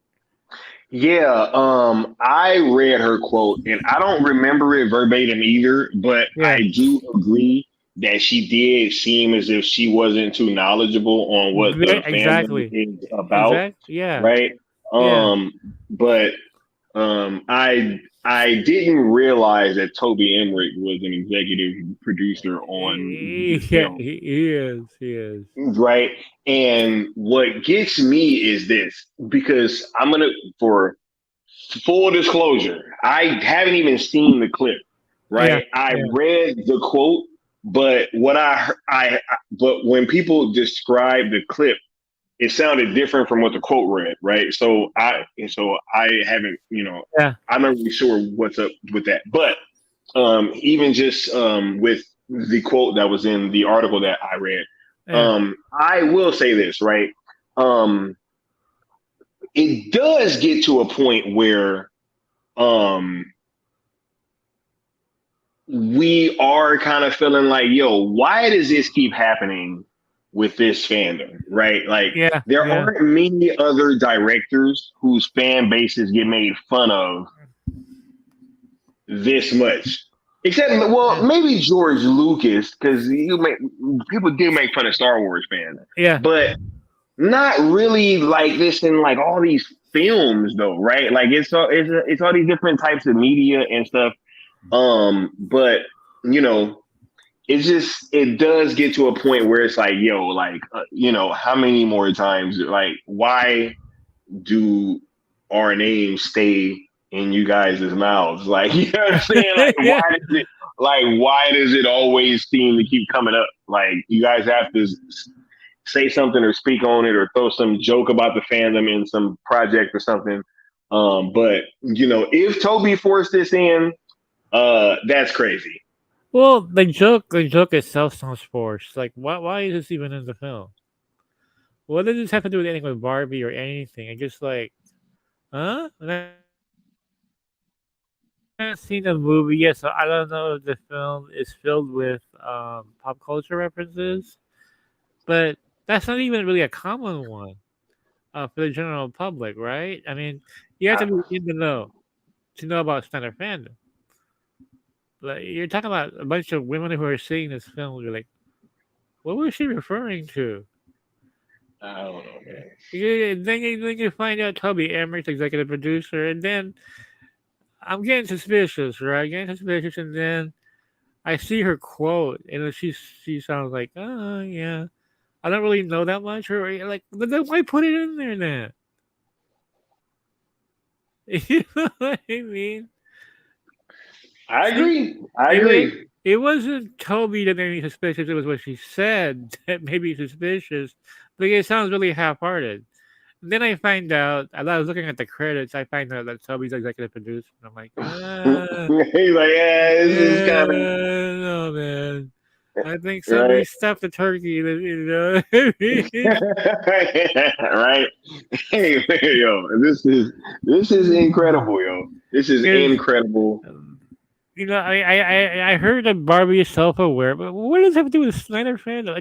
Yeah, I read her quote, and I don't remember it verbatim either, but I do agree that she did seem as if she wasn't too knowledgeable on what the fandom is about.
Yeah.
Right. But I didn't realize that Toby Emmerich was an executive producer on the film.
He is.
Right. And what gets me is this, because for full disclosure, I haven't even seen the clip. Right. I read the quote But but when people describe the clip, it sounded different from what the quote read, right? So I haven't,
Yeah.
I'm not really sure what's up with that. But even just with the quote that was in the article that I read,
Yeah.
I will say this, right? It does get to a point where we are kind of feeling like, yo, why does this keep happening with this fandom, right? Like,
Yeah.
there
Yeah.
aren't many other directors whose fan bases get made fun of this much. Except, well, maybe George Lucas, because people do make fun of Star Wars fans,
Yeah.
but not really like this in like all these films, though, right? Like it's all these different types of media and stuff. But it does get to a point where it's like, yo, like, how many more times, like, why do our names stay in you guys' mouths? Like, you know what I'm saying? Like,
Yeah.
why does it always seem to keep coming up? Like, you guys have to say something or speak on it or throw some joke about the fandom in some project or something. But if Toby forced this in, that's crazy.
Well, the joke itself sounds forced. Like, why is this even in the film? What does this have to do with anything with Barbie or anything? I just like, huh? And I haven't seen the movie yet, so I don't know if the film is filled with pop culture references. But that's not even really a common one for the general public, right? I mean, you have to be in the know to know about Snyder fandom. Like, you're talking about a bunch of women who are seeing this film. You're like, what was she referring to?
I don't know, man.
Yeah, then you find out Toby Emmerich's executive producer, and then I'm getting suspicious, right? Getting suspicious, and then I see her quote, and then she sounds like, oh yeah, I don't really know that much, or like, then why put it in there then? You know what I mean?
I
See,
agree. I
it was
agree.
it wasn't Toby that made me suspicious. It was what she said that made me suspicious. But it sounds really half-hearted. And then I find out, as I was looking at the credits, I find out that Toby's executive producer. And I'm like,
He's like, yeah, this is kind of
no, man. I think somebody
right.
stuffed the turkey. You know what I mean?
Right? Hey, yo, this is incredible, yo. This is
Because
incredible.
I heard that Barbie is self-aware, but what does that have to do with Snyder fandom?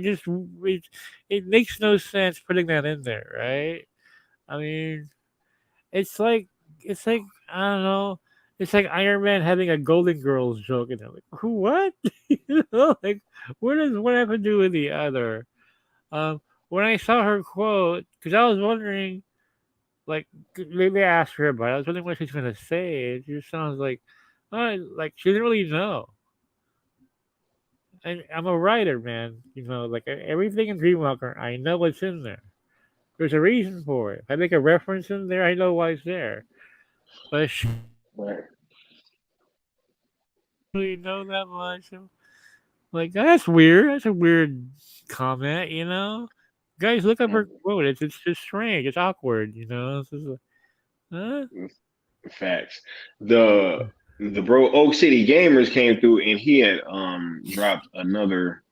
It makes no sense putting that in there, right? I mean, it's like I don't know. It's like Iron Man having a Golden Girls joke, and I'm like, who? What? Like, what does one have to do with the other? Um, when I saw her quote, because I was wondering, like, maybe I asked her about it. I was wondering what she's gonna say. It just sounds like she didn't really know. And I'm a writer, man. Like everything in Dreamwalker, I know what's in there. There's a reason for it. If I make a reference in there, I know why it's there. But she
Right.
doesn't really know that much. Like, that's weird. That's a weird comment. Guys, look up her quote. It's just strange. It's awkward. It's just like, huh?
Facts. The bro Oak City Gamers came through and he had dropped another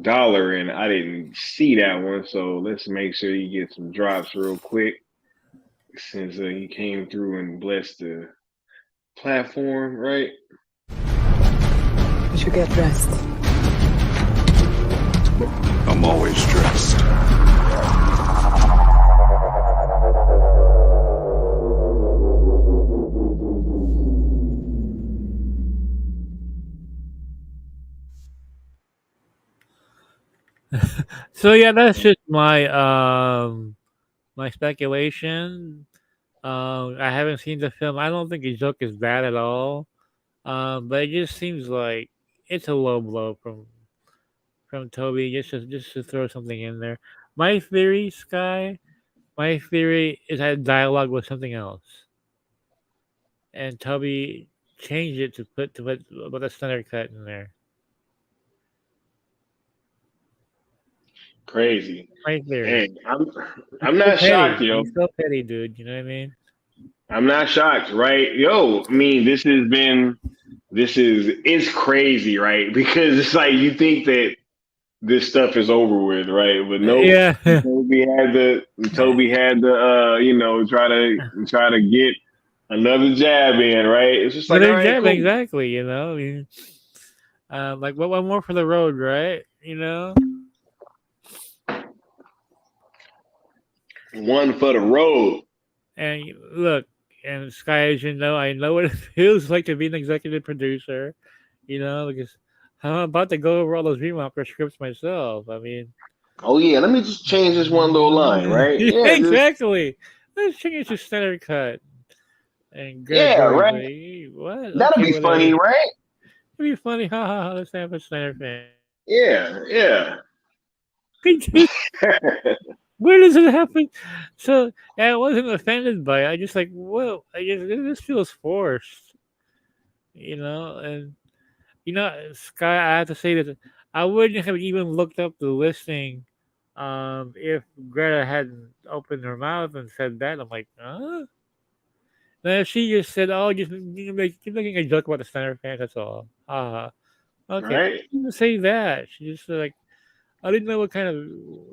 dollar and I didn't see that one. So let's make sure he gets some drops real quick since he came through and blessed the platform, right?
You should get dressed.
I'm always dressed.
So yeah, that's just my speculation. I haven't seen the film. I don't think his joke is bad at all. But it just seems like it's a low blow from Toby just to throw something in there. My theory, Sky. My theory is that dialogue was something else, and Toby changed it to put the Snyder cut in there.
Crazy.
right there.
Dang, I'm not shocked, yo.
He's so petty, dude. You know what I mean?
I'm not shocked, right? Yo, I mean, it's crazy, right? Because it's like you think that this stuff is over with, right? But nope.
Yeah.
Toby had to try to get another jab in, right? It's just like, all right, cool.
Exactly. You know, I mean, like one more for the road, right? You know.
One for the road.
And look, and Sky, as you know, I know what it feels like to be an executive producer. You know, because I'm about to go over all those Remocker scripts myself. I mean,
oh yeah, let me just change this one little line, right?
Yeah, exactly. Let's change it to standard cut. And
right.
What?
That'll be funny, right?
It'd be funny. Ha ha ha. Let's have a standard fan.
Yeah.
Where does it happen? So I wasn't offended by it. I just like, whoa, this feels forced. You know, and Sky, I have to say that I wouldn't have even looked up the listing if Greta hadn't opened her mouth and said that. I'm like, huh? Now if she just said, "Oh, just keep making a joke about the Snyder fans," that's all. Okay.
Right.
She didn't say that. She just said, like, I didn't know what kind of.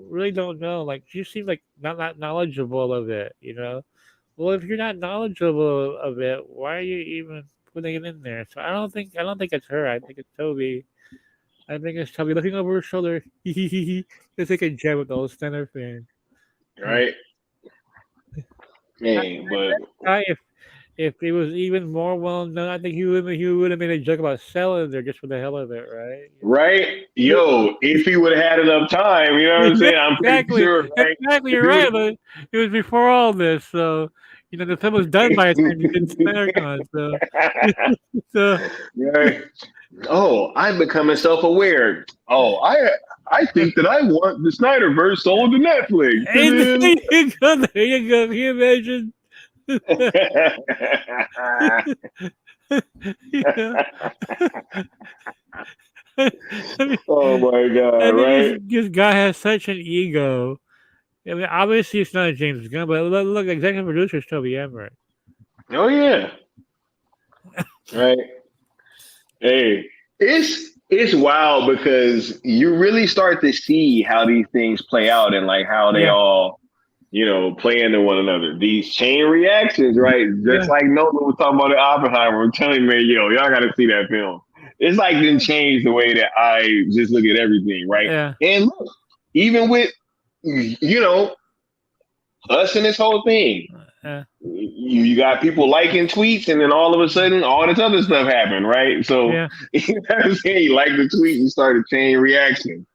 Really don't know. Like, she seemed like not knowledgeable of it. You know. Well, if you're not knowledgeable of it, why are you even putting it in there? So I don't think it's her. I think it's Toby. I think it's Toby looking over her shoulder. Just take a jab with those Snyder fans.
Right. Man, but
if it was even more well known, I think he would have made a joke about selling there just for the hell of it, right?
Right? Yo, if he would have had enough time, you know what I'm saying? I'm pretty sure, right?
Exactly, you're right, but it was before all this, so the film was done by the time you did SnyderCon, so
right. Oh, I'm becoming self-aware. Oh, I think that I want the Snyderverse sold to Netflix.
There you go. Can you imagine?
Oh my god! Right?
This guy has such an ego. I mean, obviously it's not James Gunn, but look, executive producer is Toby Emmerich.
Oh yeah. Right. Hey, it's wild because you really start to see how these things play out and like how they all, play into one another. These chain reactions, right? Just like Nolan was talking about in Oppenheimer. I'm telling you, man, y'all got to see that film. It's like didn't change the way that I just look at everything, right?
Yeah.
And look, even with us and this whole thing. You got people liking tweets, and then all of a sudden, all this other stuff happened, right? So, you know what I'm saying? You like the tweet, you start a chain reaction,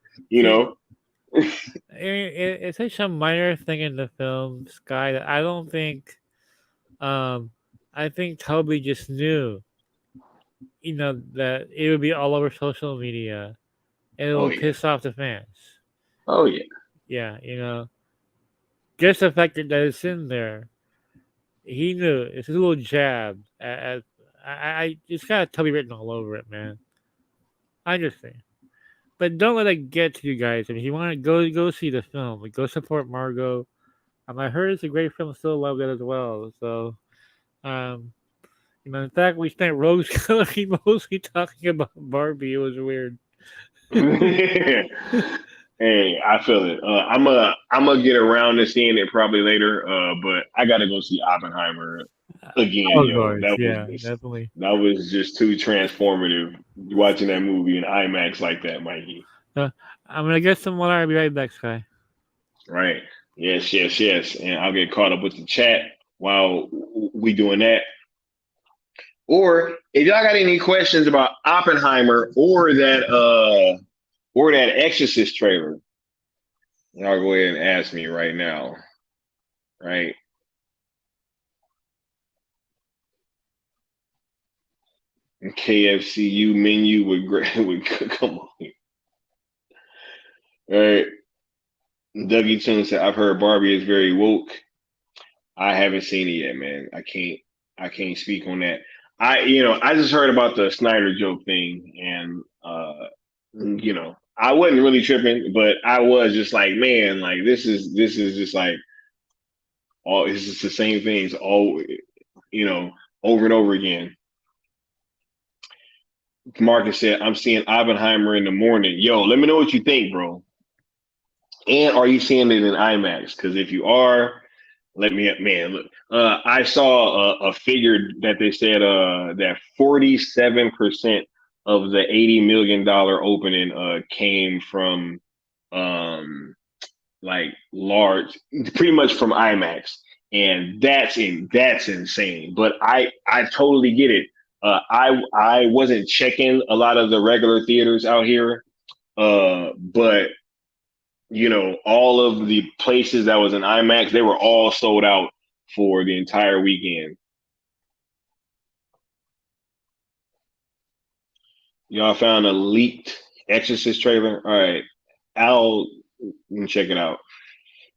It's such a minor thing in the film, Sky, that I don't think, I think Toby just knew, that it would be all over social media, and it will piss off the fans.
Oh, yeah.
Yeah, just the fact that it's in there. He knew it's a little jab. It's got Toby written all over it, man. I just think, but don't let it get to you guys. I mean, if you want to go see the film, go support Margot. I heard it's a great film. Still love it as well. So, in fact, we spent Rose Gallery mostly talking about Barbie. It was weird.
Hey, I feel it. I'm gonna get around to seeing it probably later. But I gotta go see Oppenheimer again.
Definitely.
That was just too transformative. Watching that movie in IMAX like that, Mikey.
I'm gonna get some water. I'll be right back, Sky.
Right. Yes. And I'll get caught up with the chat while we doing that. Or if y'all got any questions about Oppenheimer or that Exorcist trailer, y'all go ahead and ask me right now. Right. KFCU menu would come on. All right. Dougie Tune said, I've heard Barbie is very woke. I haven't seen it yet, man. I can't speak on that. I just heard about the Snyder joke thing, and I wasn't really tripping, but I was just like, man, like this is just like all it's just the same things all over and over again. Marcus said, I'm seeing Oppenheimer in the morning. Yo, let me know what you think, bro. And are you seeing it in IMAX? Because if you are, let me man look. I saw a figure that they said that 47% of the $80 million opening came from like large, pretty much from IMAX, and that's insane. But I totally get it. I wasn't checking a lot of the regular theaters out here, but all of the places that was in IMAX, they were all sold out for the entire weekend. Y'all found a leaked Exorcist trailer? All right, I'll check it out.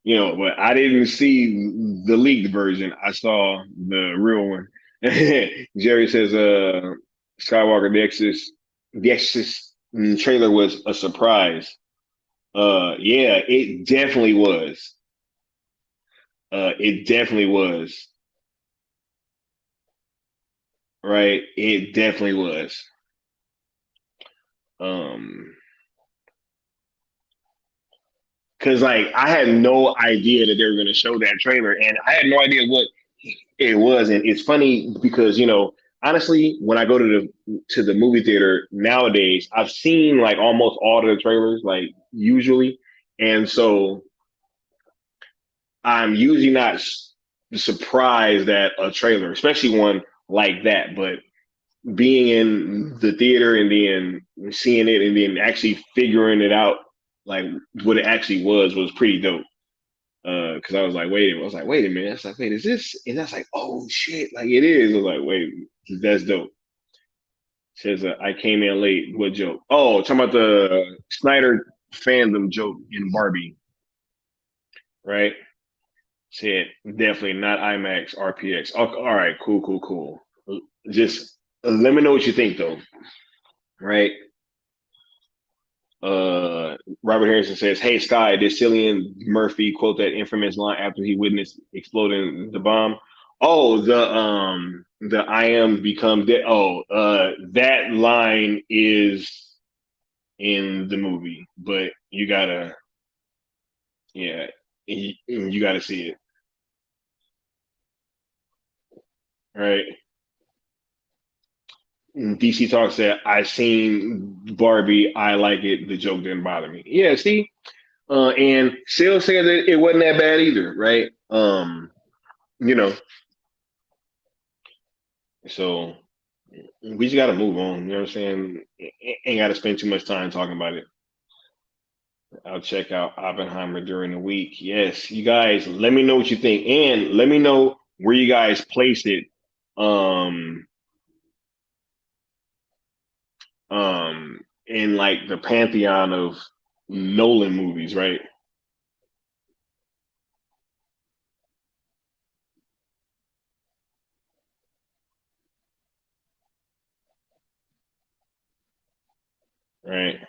But I didn't see the leaked version. I saw the real one. Jerry says, Skywalker, the Exorcist trailer was a surprise. Yeah, it definitely was. It definitely was. Right? It definitely was. Because like I had no idea that they were going to show that trailer, and I had no idea what it was. And it's funny because honestly, when I go to the movie theater nowadays, I've seen like almost all the trailers, like usually, and so I'm usually not surprised at a trailer, especially one like that. But being in the theater and then seeing it and then actually figuring it out, like what it actually was pretty dope. Because I was like, wait a minute. I was like, wait, is this? And that's like, oh shit, like it is. I was like, wait, that's dope. Says I came in late. What joke? Oh, talking about the Snyder fandom joke in Barbie, right? Said definitely not IMAX, RPX. Oh, all right, cool. Just let me know what you think though, right? Robert Harrison says, "Hey Sky, did Cillian Murphy quote that infamous line after he witnessed exploding the bomb? Oh, the I am become dead. Oh, that line is in the movie, but you gotta, yeah, you gotta see it, right?" DC Talk said, "I seen Barbie. I like it. The joke didn't bother me." Yeah, see, and still said that it wasn't that bad either, right? You know, so we just got to move on. You know what I'm saying? Ain't got to spend too much time talking about it. I'll check out Oppenheimer during the week. Yes, you guys, let me know what you think, and let me know where you guys place it. Um, in like the pantheon of Nolan movies, right? Right.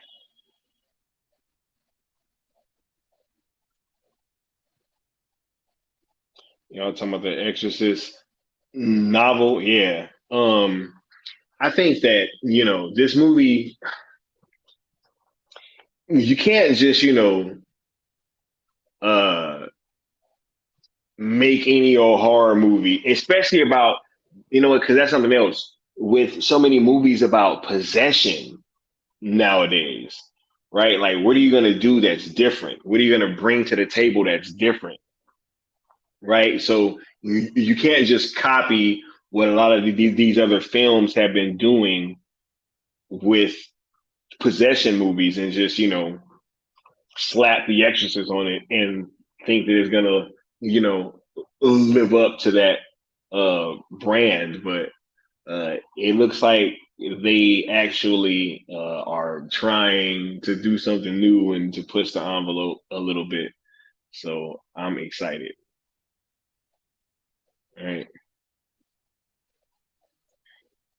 Y'all talking about the Exorcist novel? Yeah. I think that, this movie, you can't just, uh, make any old horror movie, especially about, because that's something else with so many movies about possession nowadays, right? Like, what are you going to do that's different? What are you going to bring to the table that's different? Right. So you can't just copy what a lot of these other films have been doing with possession movies and just, slap the Exorcist on it and think that it's gonna, live up to that brand. But it looks like they actually are trying to do something new and to push the envelope a little bit. So I'm excited. All right.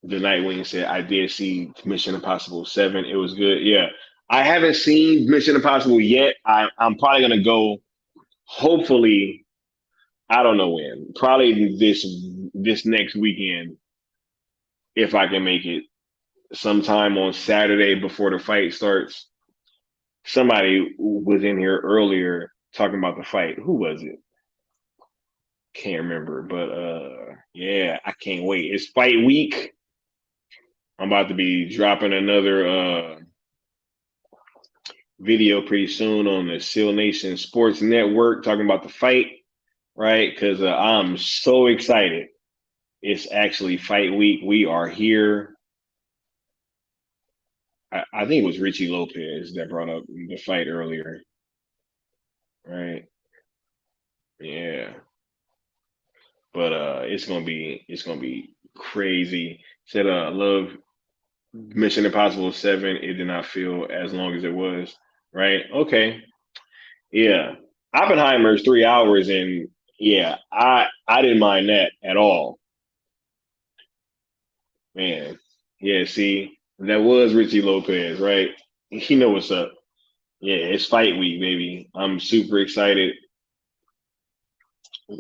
The Nightwing said, I did see Mission Impossible 7. It was good. Yeah. I haven't seen Mission Impossible yet. I'm probably gonna go. Hopefully, I don't know when. Probably this next weekend, if I can make it. Sometime on Saturday before the fight starts. Somebody was in here earlier talking about the fight. Who was it? Can't remember, but yeah, I can't wait. It's fight week. I'm about to be dropping another video pretty soon on the Seal Nation Sports Network talking about the fight, right? Because I'm so excited. It's actually fight week. We are here. I think it was Richie Lopez that brought up the fight earlier, right? Yeah, but it's gonna be crazy. Said love Mission Impossible 7. It did not feel as long as it was, right? Okay, yeah. Oppenheimer is 3 hours, and yeah, I didn't mind that at all, man. Yeah, see, that was Richie Lopez, right? He know what's up. Yeah, it's fight week, baby. I'm super excited.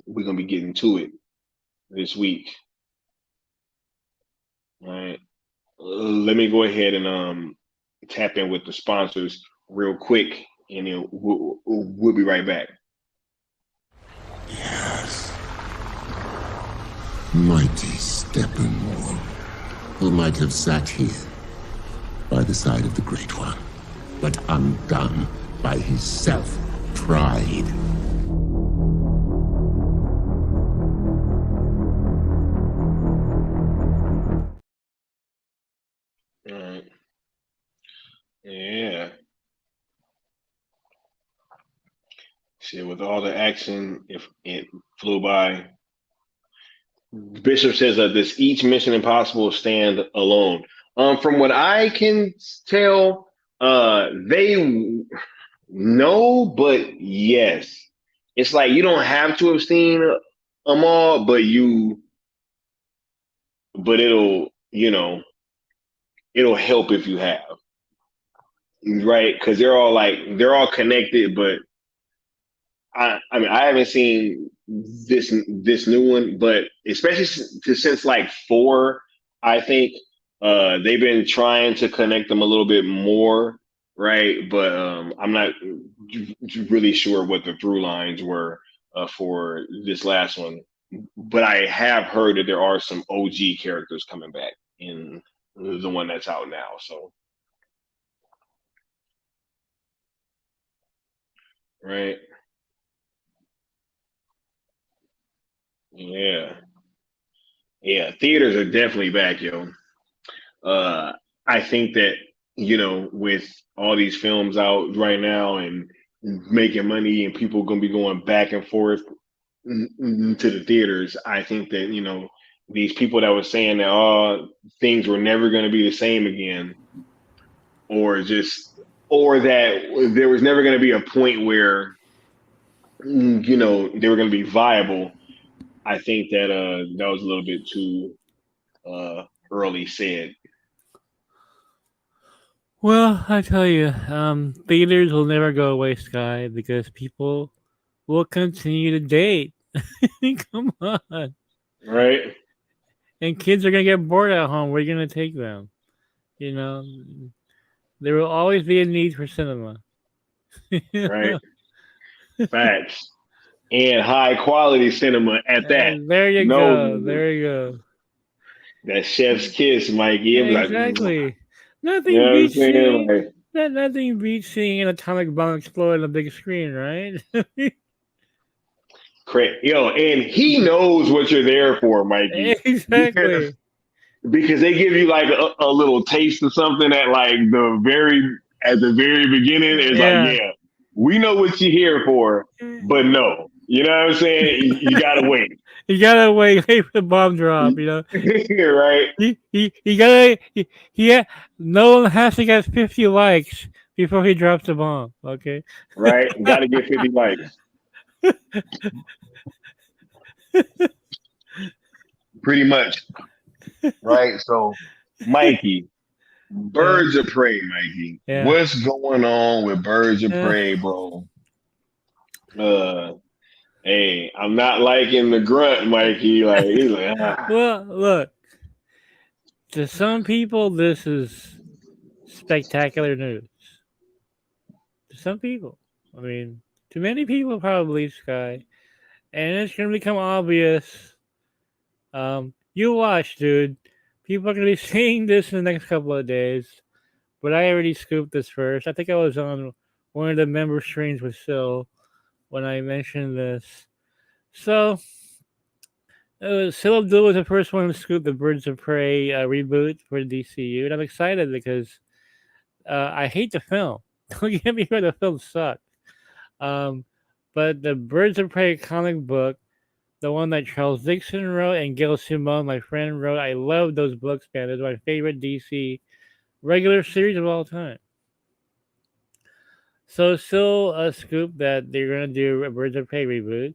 We're gonna be getting to it this week. All right. Let me go ahead and tap in with the sponsors real quick, and then we'll be right back.
Yes. Mighty Steppenwolf, who might have sat here by the side of the Great One, but undone by his self-pride.
All right. Yeah. Shit, with all the action, if it flew by. Bishop says that this each Mission Impossible stand alone. From what I can tell, they no, but yes. It's like you don't have to have seen them all, but it'll help if you have, right? Because they're all connected, but I mean I haven't seen this new one, but especially since like 4, I think they've been trying to connect them a little bit more, right? But I'm not really sure what the through lines were for this last one. But I have heard that there are some OG characters coming back in the one that's out now. So, right, yeah, yeah, theaters are definitely back, yo. I think that with all these films out right now and making money, and people gonna be going back and forth to the theaters. I think that these people that were saying that things were never going to be the same again, or that there was never going to be a point where they were going to be viable. I think that that was a little bit too early said.
Well, I tell you, theaters will never go away, Sky, because people will continue to date. Come on.
Right.
And kids are going to get bored at home. Where are you going to take them? There will always be a need for cinema.
Right. Facts. And high quality cinema at that.
And there you go. There you go.
That chef's kiss, Mikey. It was
exactly.
Like,
nothing beats seeing. Nothing beats seeing an atomic bomb explode on a big screen, right?
Correct. And he knows what you're there for, Mikey.
Exactly.
Because they give you like a little taste of something at like the very beginning. It's like, yeah, we know what you're here for, but no. You know what I'm saying? You gotta wait.
You gotta wait for the bomb drop,
Right.
Nolan has to get 50 likes before he drops the bomb. Okay.
Right. Gotta get 50 likes. Pretty much. Right. So, Mikey, Birds of Prey, Mikey.
Yeah.
What's going on with Birds of
Yeah.
Prey, bro? Hey, I'm not liking the grunt, Mikey. Like he's like,
Well, look, to some people, this is spectacular news. To some people, I mean, to many people, probably Sky, and it's gonna become obvious. You watch, dude. People are gonna be seeing this in the next couple of days. But I already scooped this first. I think I was on one of the member streams with Sil when I mentioned this. So, Sil Abdul was the first one to scoop the Birds of Prey reboot for the DCU, and I'm excited because I hate the film. Don't get me wrong, the film sucked. But the Birds of Prey comic book, the one that Charles Dixon wrote and Gail Simone, my friend, wrote, I love those books, man. They're my favorite DC regular series of all time. So still a scoop that they're gonna do a Birds of Prey reboot,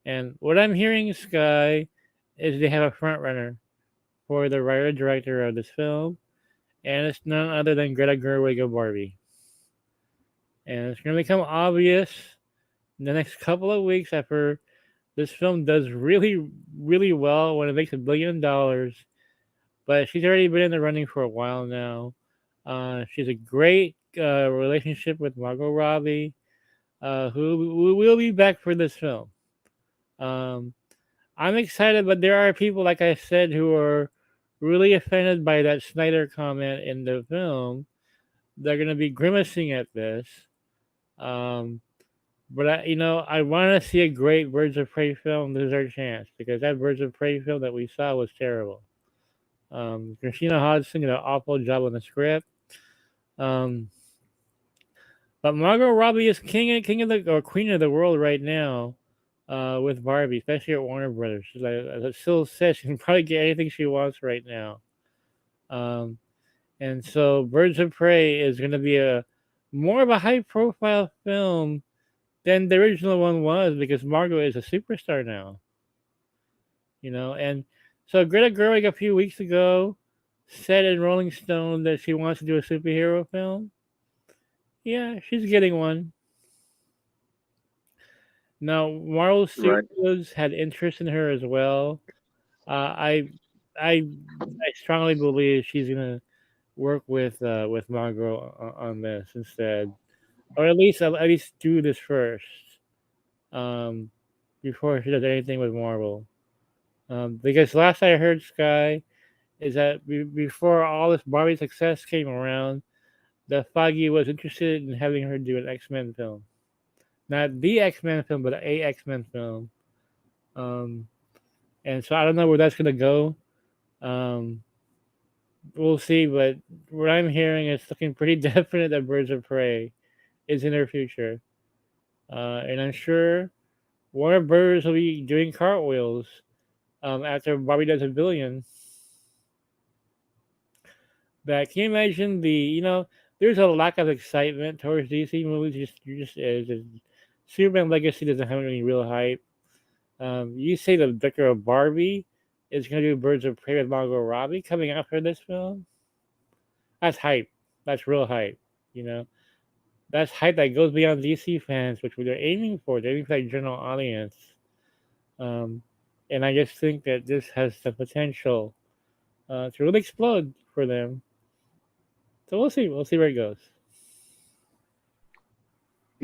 and what I'm hearing, Sky, is they have a front runner for the writer director of this film, and it's none other than Greta Gerwig of Barbie. And it's gonna become obvious in the next couple of weeks after this film does really, really well when it makes $1 billion. But she's already been in the running for a while now. She's a great relationship with Margot Robbie, who will be back for this film. I'm excited, but there are people, like I said, who are really offended by that Snyder comment in the film. They're going to be grimacing at this. But I want to see a great Birds of Prey film. This is our chance because that Birds of Prey film that we saw was terrible. Christina Hodgson did an awful job on the script. But Margot Robbie is king of the or queen of the world right now, with Barbie, especially at Warner Brothers. She's like, as Sil says, she can probably get anything she wants right now. And so Birds of Prey is going to be a more of a high profile film than the original one was because Margot is a superstar now. And so Greta Gerwig a few weeks ago said in Rolling Stone that she wants to do a superhero film. Yeah, she's getting one. Now, Marvel Studios had interest in her as well. I strongly believe she's gonna work with Margot on this instead, or at least do this first, before she does anything with Marvel. Because last I heard, Sky, is that before all this Barbie success came around, that Feige was interested in having her do an X-Men film. Not the X-Men film, but a X-Men film. And so I don't know where that's going to go. We'll see, but what I'm hearing is looking pretty definite that Birds of Prey is in her future. And I'm sure Warner Brothers will be doing cartwheels after Barbie does $1 billion. But can you imagine there's a lack of excitement towards DC movies. Just is. Superman Legacy doesn't have any real hype. You say the director of Barbie is going to do Birds of Prey with Margot Robbie coming out for this film. That's hype. That's real hype. That's hype that goes beyond DC fans, which they're aiming for. They're aiming for that general audience. And I just think that this has the potential to really explode for them. So we'll see. We'll see where it goes.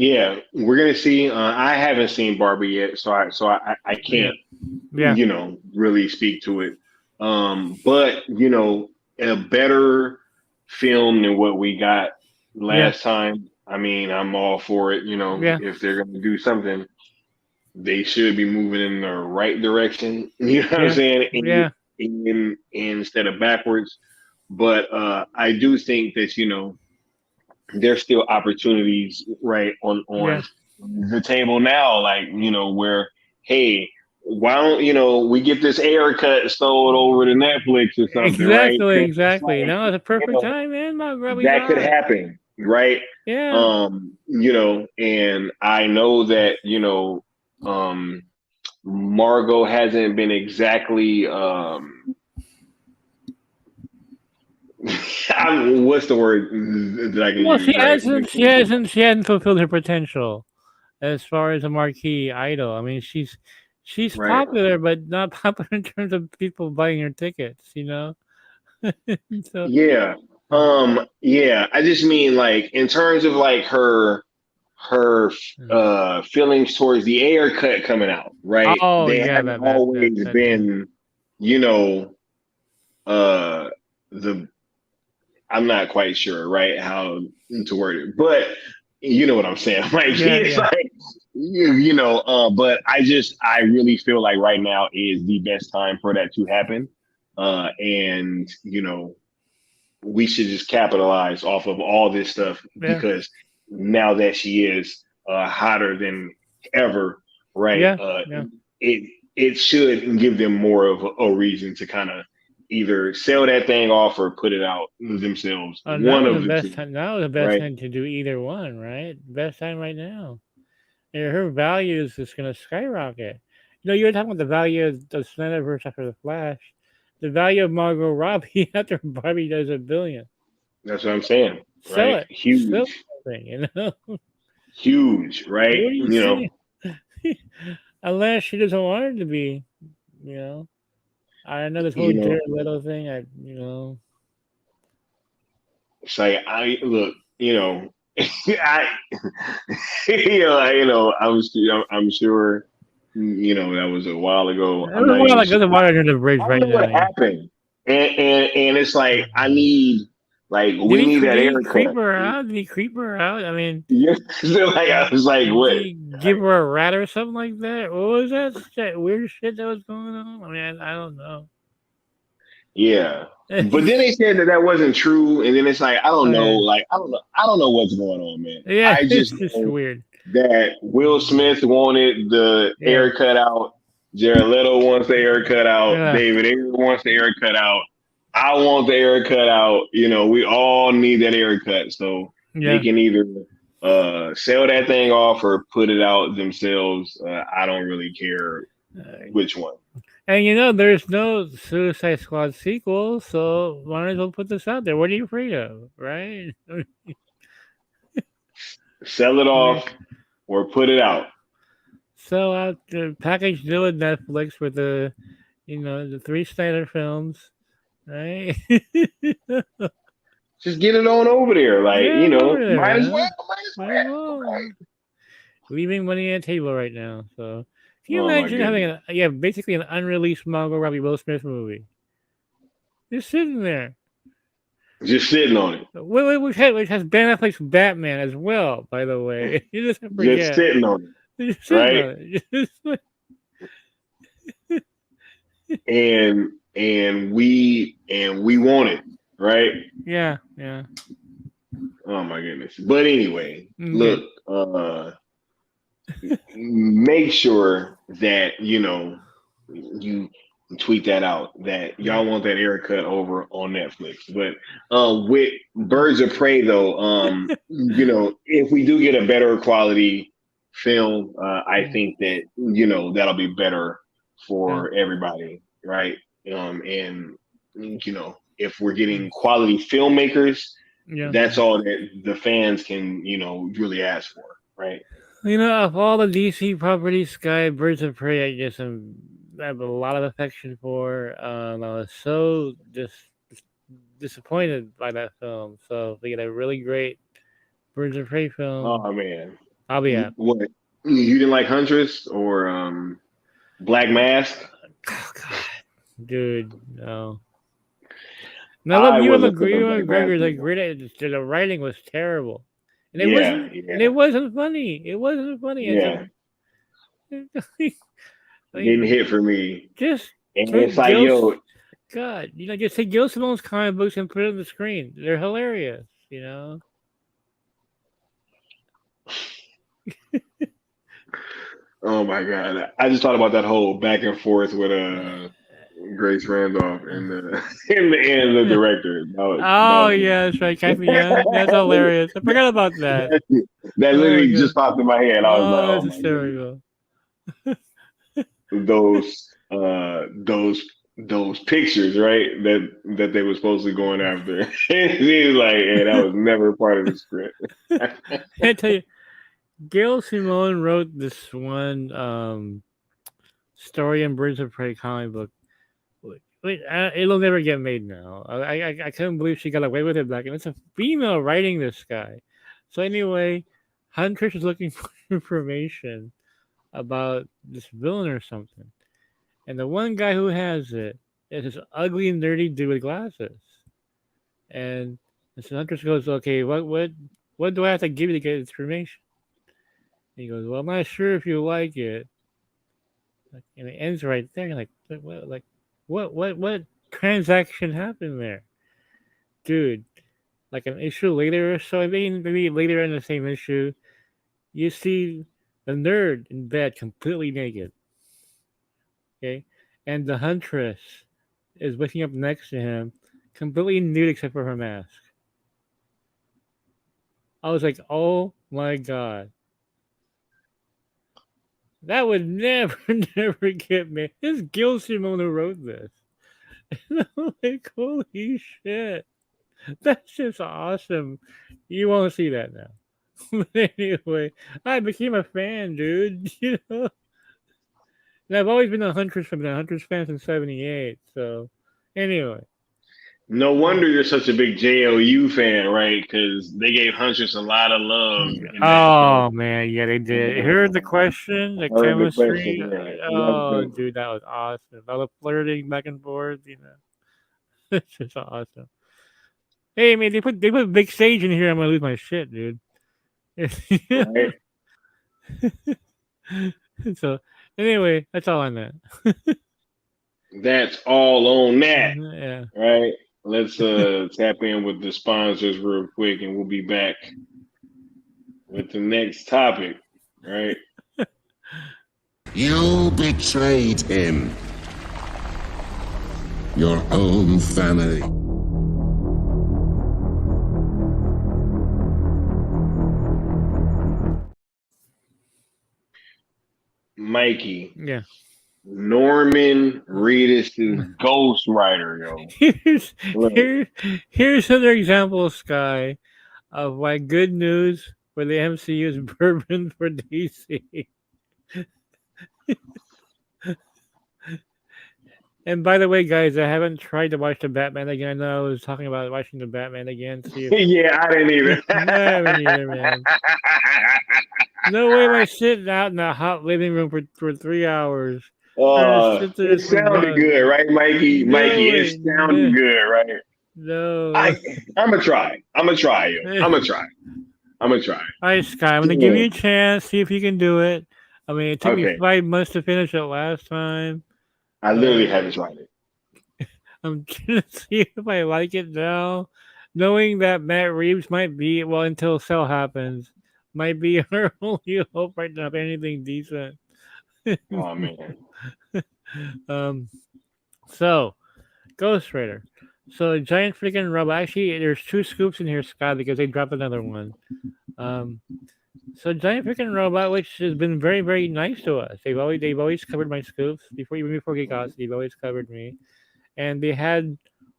yeah, we're gonna see. I haven't seen Barbie yet, so I can't, really speak to it. But a better film than what we got last time. I mean, I'm all for it. If they're gonna do something, they should be moving in the right direction. You know what I'm saying? Instead of backwards. But I do think that there's still opportunities right on the table now, like where, hey, why don't we get this air cut sold over to Netflix or something?
Exactly. Like, now is a perfect time, man.
That could happen, right?
Yeah.
And I know that Margot hasn't been exactly What's the word that I can
Well,
use? Right?
she hasn't fulfilled her potential as far as a marquee idol. I mean, she's
Right.
popular, but not popular in terms of people buying her tickets. You know. So
Yeah. Yeah. I just mean like in terms of like her feelings towards the air cut coming out, right?
oh
They
yeah,
haven't always
that too.
been, you know, the I'm not quite sure, right, how to word it, but you know what I'm saying. Like it's
Yeah.
like but I really feel like right now is the best time for that to happen. And we should just capitalize off of all this stuff
Yeah.
because now that she is hotter than ever, right?
Yeah. Yeah.
It should give them more of a reason to kind of either sell that thing off or put it out themselves.
Now
One
is the
of the
best
two,
time. Now is the best
right?
time to do either one, right? Best time right now. And her value is just gonna skyrocket. You were talking about the value of the Snyderverse after the Flash. The value of Margot Robbie after Barbie does $1 billion.
That's what I'm saying,
Sell
right?
it. Sell
Huge,
the thing.
huge, right?
What are you saying? Unless she doesn't want it to be, you know. I know this whole
You know,
Jared Leto thing.
it's like I look, I, I'm sure, that was a while ago.
It
I'm
was
not
more
even
like
sure.
there's a water under the bridge
I don't
right
know
now.
what
Yeah.
happened, and it's like
Did
we need that
he creep
haircut.
her out? Did he creep her out? I mean,
Yeah, so like I was like,
did
what?
he give her a rat or something like that? What was that weird shit that was going on? I mean, I don't know.
Yeah. But then they said that wasn't true, and then it's like I don't know,
Yeah.
like I don't know what's going on, man.
Yeah,
I
it's
just
just
know
weird.
that Will Smith wanted the
Yeah.
air cut out, Jared Leto wants the air cut out,
Yeah.
David Ayer wants the air cut out, I want the air cut out. We all need that air cut, so they
Yeah.
can either sell that thing off or put it out themselves. I don't really care which one.
And there's no Suicide Squad sequel, so might as well put this out there. What are you afraid of, right?
Sell it off or put it out.
Sell out the package deal with Netflix with the 3 Snyder films, right?
Just get it on over there. Like,
Over there,
might as
huh?
well.
Might as well.
Right?
Leaving money on the table right now. So, can you
Oh, my
imagine having basically an unreleased Margot Robbie Will Smith movie? Just sitting there.
Just sitting on it.
Which has Ben Affleck's Batman as well, by the way. You just forget.
Just sitting on it.
Just sitting
Right?
on it.
and we want it, right?
Yeah.
Oh my goodness. But anyway,
Okay.
look, make sure that you tweet that out that y'all want that haircut over on Netflix. But with Birds of Prey though, if we do get a better quality film, I think that that'll be better for everybody, right? And if we're getting quality filmmakers, that's all that the fans can really ask for, right?
Of all the DC properties, Birds of Prey, I guess I have a lot of affection for. I was so disappointed by that film. So if we get a really great Birds of Prey film,
oh man,
I'll be happy.
What, you didn't like Huntress or Black Mask?
Oh, God, dude, no. No, look, Ewan McGregor's like great. The writing was terrible, and it wasn't funny. It wasn't funny.
Yeah, didn't hit for me.
Just
and it's like,
God, just take Gil Simone's comic books and put it on the screen. They're hilarious,
Oh my God, I just thought about that whole back and forth with Grace Randolph and the director.
Yeah, that's right, Kathy Young. That's hilarious. I forgot about that.
That literally just popped in my head. I was like,
that's hysterical.
those those pictures, right? That they were supposed to be going after. He was like, "Hey, that was never part of the script."
I tell you, Gail Simone wrote this one story in Birds of Prey comic book. Wait, it'll never get made now. I couldn't believe she got away with it back. And it's a female writing this guy. So anyway, Huntress is looking for information about this villain or something. And the one guy who has it is this ugly, nerdy dude with glasses. And so Huntress goes, "Okay, what do I have to give you to get information?" And he goes, "Well, I'm not sure if you like it." And it ends right there. You're like, what transaction happened there, dude? Like an issue later or so, maybe later in the same issue, you see the nerd in bed completely naked. Okay, and the Huntress is waking up next to him, completely nude except for her mask. I was like, oh my god. That would never, never get me. This Gil Simone who wrote this. And I'm like, holy shit. That's just awesome. You won't see that now. But anyway, I became a fan, dude. You know? And I've always been a Huntress fan. I've been a Huntress fan since 78. So, anyway.
No wonder you're such a big JLU fan, right? Because they gave Huntress a lot of love. In
Oh, man. Yeah, they did. You heard the question? The
Heard the
chemistry?
question, yeah.
Oh,
Love
dude, that was awesome. All the flirting back and forth, you know. It's just awesome. Hey, man, they put big stage in here. I'm gonna lose my shit, dude.
right?
So, anyway, that's all on that.
That's all on that,
Yeah.
right? Let's tap in with the sponsors real quick, and we'll be back with the next topic, right?
You betrayed him. Your own family.
Mikey.
Yeah.
Norman Reedus' Ghost Rider, yo.
Here's another example, Sky, of why good news for the MCU is bourbon for DC. And by the way, guys, I haven't tried to watch the Batman again. I know I was talking about watching the Batman again. See if...
Yeah, I didn't either.
I haven't either, man. No way am I sitting out in the hot living room for 3 hours.
It sounded good, right, Mikey?
No
Mikey,
way.
it sounded good, right?
No.
I'm gonna try. I'm gonna try, yo. I'm gonna try. All
right, Sky, I'm gonna give you a chance. See if you can do it. I mean, it took me 5 months to finish it last time.
I literally haven't tried it.
I'm trying to see if I like it now, knowing that Matt Reeves might be, well, until Cell happens, might be our only hope right now of anything decent.
Oh man.
So, Ghost Rider. So, giant freaking robot. Actually, there's 2 scoops in here, Scott, because they dropped another one. So, giant freaking robot, which has been very, very nice to us. They've always covered my scoops even before Geekos. They've always covered me, and they had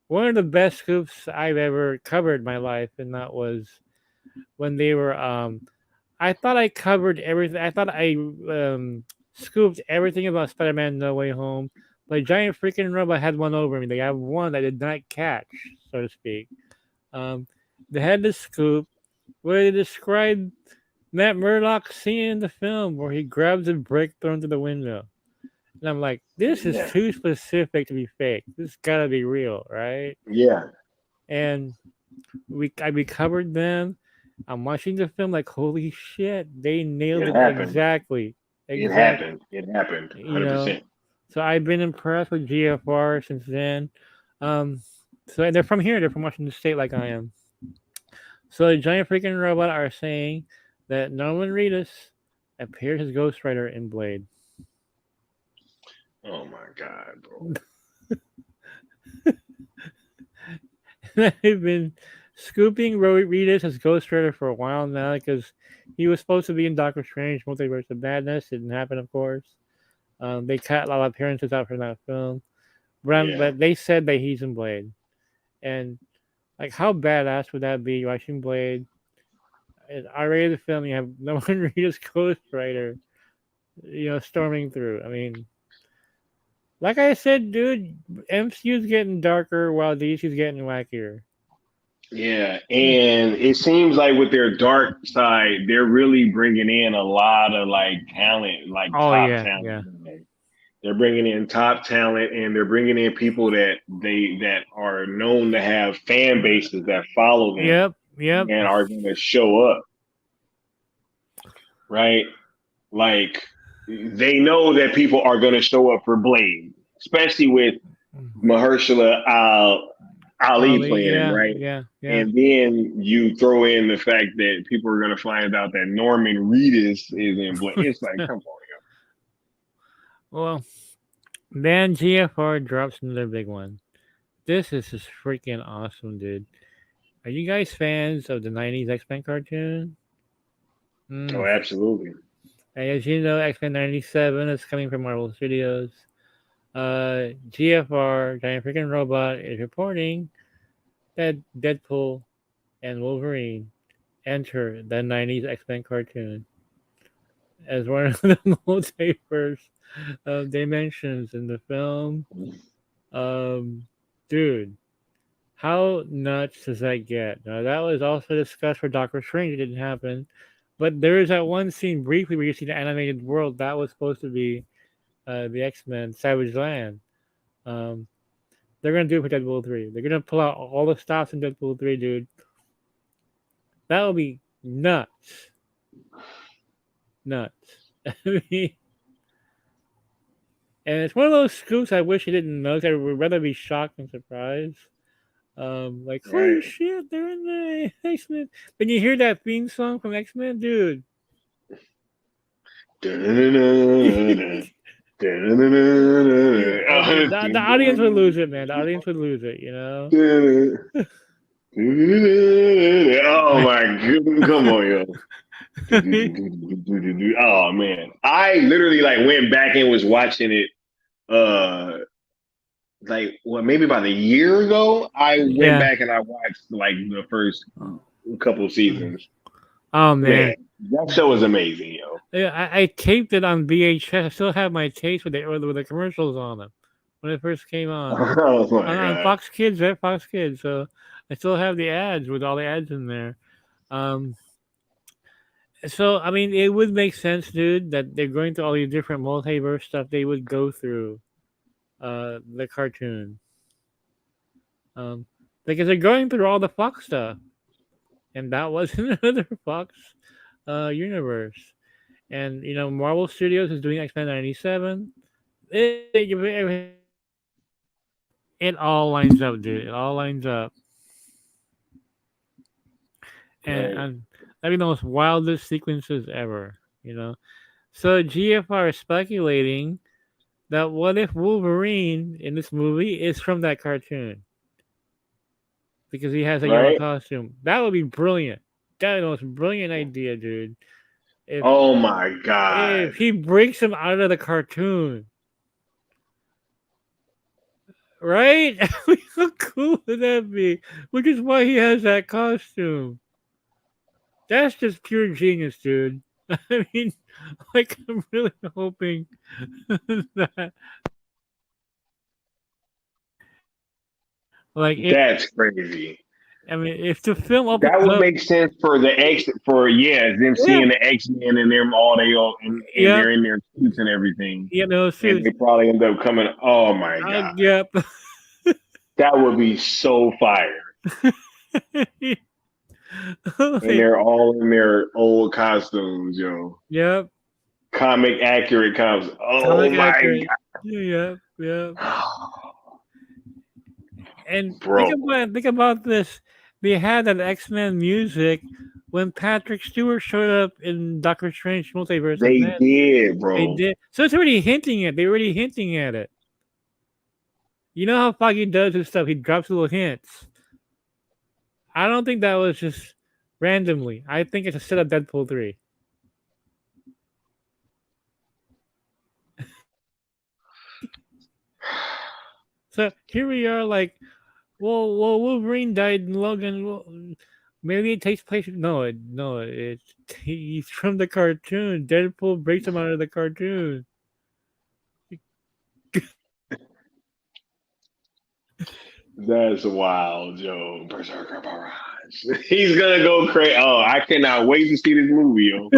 one of the best scoops I've ever covered in my life, and that was when they were. I thought I covered everything. I thought I scooped everything about Spider-Man No Way Home, but Giant freaking Robot had one over me. They had one I did not catch, so to speak. They had the scoop where they described Matt Murdock's scene in the film where he grabs a brick thrown through the window. And I'm like, this is too specific to be fake. This gotta be real, right?
Yeah.
And we covered them. I'm watching the film like, holy shit, they nailed it exactly.
It happened. 100%.
You know, so I've been impressed with GFR since then. So they're from here. They're from Washington State, like I am. So the giant freaking robot are saying that Norman Reedus appeared as Ghost Rider in Blade.
Oh my god, bro!
I've been scooping Reedus as Ghost Rider for a while now because he was supposed to be in Doctor Strange Multiverse of Madness. It didn't happen, of course. They cut a lot of appearances out from that film. But they said that he's in Blade, and like how badass would that be? Watching Blade, an R-rated film, you have no one Reedus Ghost Rider, storming through. I mean, like I said, dude, MCU's getting darker while DC's getting wackier.
Yeah, and it seems like with their dark side, they're really bringing in a lot of like talent, like
Oh
top
yeah,
talent.
yeah.
They're bringing in top talent, and they're bringing in people that are known to have fan bases that follow them
Yep.
and are going to show up, right? Like they know that people are going to show up for Blade, especially with Mahershala Ali playing him, right?
Yeah.
And then you throw in the fact that people are going to find out that Norman Reedus is in Blade. It's like, come on,
Well, then GFR drops another big one. This is just freaking awesome, dude. Are you guys fans of the 90s X-Men cartoon?
Oh, absolutely.
As you know, X-Men 97 is coming from Marvel Studios. GFR, Giant Freaking Robot, is reporting that Deadpool and Wolverine enter the 90s X-Men cartoon as one of the multiverse dimensions in the film. Dude, how nuts does that get? Now, that was also discussed for Doctor Strange. It didn't happen. But there is that one scene briefly where you see the animated world that was supposed to be the X-Men Savage Land. They're going to do it for Deadpool 3. They're going to pull out all the stops in Deadpool 3, dude. That will be nuts. Nuts. I mean, and it's one of those scoops I wish I didn't know. I would rather be shocked and surprised. Like, holy shit, they're in the X-Men. When you hear that theme song from X-Men, dude. The audience would lose it, man. The audience would lose it,
Oh my goodness. Come on, yo. Oh man. I literally like went back and was watching it maybe about a year ago. I went back and I watched like the first couple seasons.
Oh man.
That show is amazing, yo.
Yeah, I taped it on VHS. I still have my tapes with the commercials on them when it first came on. On Fox Kids, right? Fox Kids. So I still have the ads with all the ads in there. So I mean, it would make sense, dude, that they're going through all these different multiverse stuff. They would go through the cartoon, because they're going through all the Fox stuff, and that was another Fox universe. And Marvel Studios is doing X-Men 97. It all lines up, dude. It all lines up. And that'd be the most wildest sequences ever, So GFR is speculating that what if Wolverine in this movie is from that cartoon? Because he has a yellow costume. That would be brilliant. That is the most brilliant idea, dude.
Oh my god!
If he breaks him out of the cartoon, right? How cool would that be? Which is why he has that costume. That's just pure genius, dude. I mean, like, I'm really hoping that. Like,
that's crazy.
I mean, if the film
that would make sense for them seeing the X-Men and them all and they're in their suits and everything.
Suits.
And they probably end up coming. Oh my god!
Yep.
That would be so fire. And they're all in their old costumes, yo.
Yep.
Comic accurate costumes. Oh my god.
Yep. And think about this. They had that X-Men music when Patrick Stewart showed up in Doctor Strange Multiverse.
They did, bro.
They did. So it's already hinting at. They're already hinting at it. You know how Foggy does his stuff. He drops little hints. I don't think that was just randomly. I think it's a set of Deadpool 3. So here we are, like, well, Wolverine died in Logan. Well, maybe it takes place. He's from the cartoon. Deadpool breaks him out of the cartoon.
That's wild, Joe. Berserker Barrage. He's gonna go crazy. Oh, I cannot wait to see this movie, yo.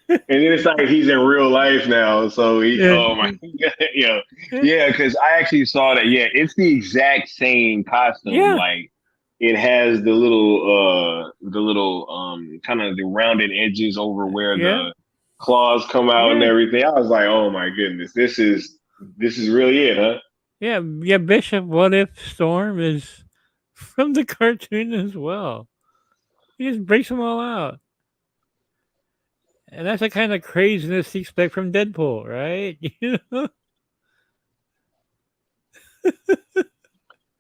And then it's like he's in real life now, so
Yeah.
oh my, yeah, because I actually saw that. Yeah, it's the exact same costume.
Yeah.
Like it has the little, kind of the rounded edges over where the claws come out and everything. I was like, oh my goodness, this is really it, huh?
Yeah, Bishop, what if Storm is from the cartoon as well? He just breaks them all out. And that's the kind of craziness you expect from Deadpool, right? You know?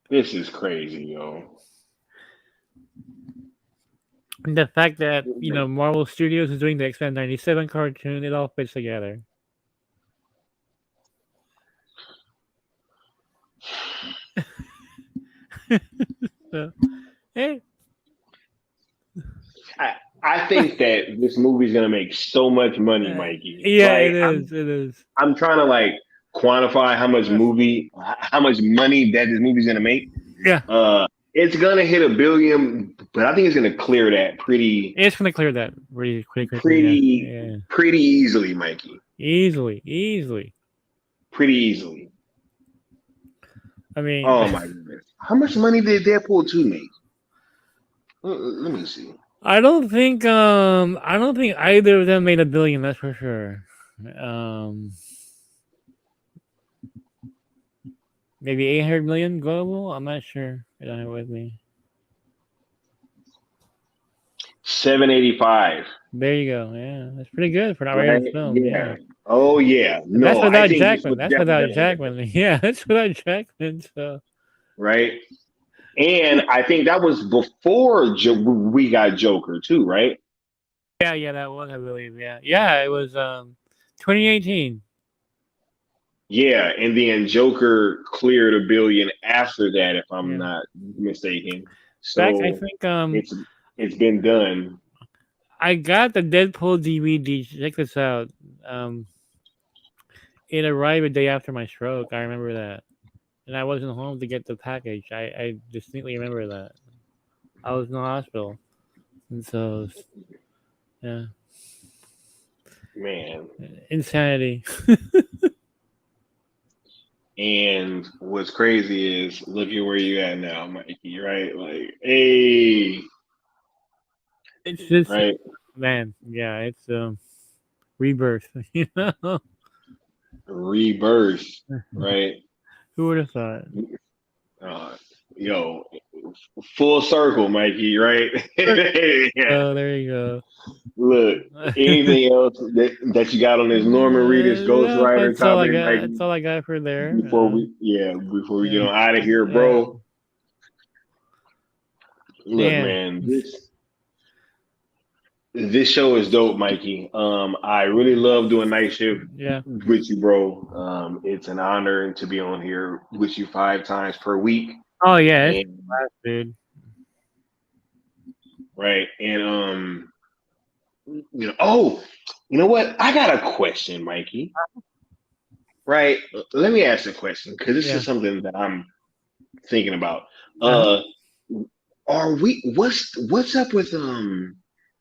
This is crazy, yo.
And the fact that, Marvel Studios is doing the X-Men 97 cartoon, it all fits together. So, hey.
I think that this movie's gonna make so much money, Mikey.
Yeah,
like,
it is.
I'm trying to like quantify how much money that this movie's gonna make.
Yeah.
It's gonna hit $1 billion, but I think it's gonna clear that pretty.
It's gonna clear that pretty quickly.
Pretty easily, Mikey.
Easily.
Pretty easily.
I mean,
oh my goodness, how much money did Deadpool 2 make? Let me see.
I don't think either of them made $1 billion. That's for sure. Maybe 800 million global. I'm not sure. I don't have it with me.
785.
There you go. Yeah, that's pretty good for an R-rated film. Yeah.
Oh yeah. No,
that's without
I think
Jackman. That's without Jackman. Yeah, that's without Jackman. So.
Right. And I think that was before we got Joker too, right?
Yeah, that was, I believe. Yeah, it was 2018.
Yeah, and then Joker cleared $1 billion after that, if I'm not mistaken. So
I think
it's been done.
I got the Deadpool DVD. Check this out. It arrived a day after my stroke. I remember that. And I wasn't home to get the package. I distinctly remember that. I was in the hospital. And so, yeah.
Man.
Insanity.
And what's crazy is, look at where you at now, Mikey, right? Like, hey.
It's just,
right?
Man, yeah, it's rebirth, you know?
Rebirth, right?
Who would have thought?
Yo, full circle, Mikey, right?
Oh, there you go.
Look, anything else that you got on this Norman Reedus Ghost Rider topic?
That's all I got for there.
Before we get on out of here, bro. Look, man, this show is dope, Mikey. I really love doing night shift with you, bro. It's an honor to be on here with you 5 times per week.
Oh yeah, it's dude.
Right, and you know what? I got a question, Mikey. Right, let me ask a question because this is something that I'm thinking about. Are we? What's up with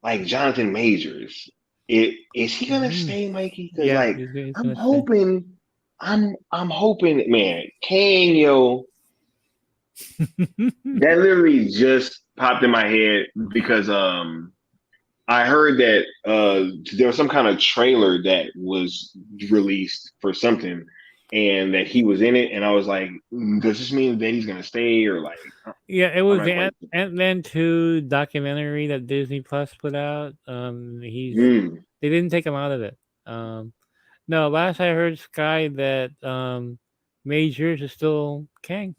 like Jonathan Majors? Is he gonna stay, Mikey? Because I'm hoping, man. Kanyo. That literally just popped in my head because I heard that there was some kind of trailer that was released for something, and that he was in it, and I was like, does this mean that he's gonna stay or like?
Yeah, it was the Ant-Man 2 documentary that Disney Plus put out. They didn't take him out of it. No, last I heard, Sky, that Majors is still Kang.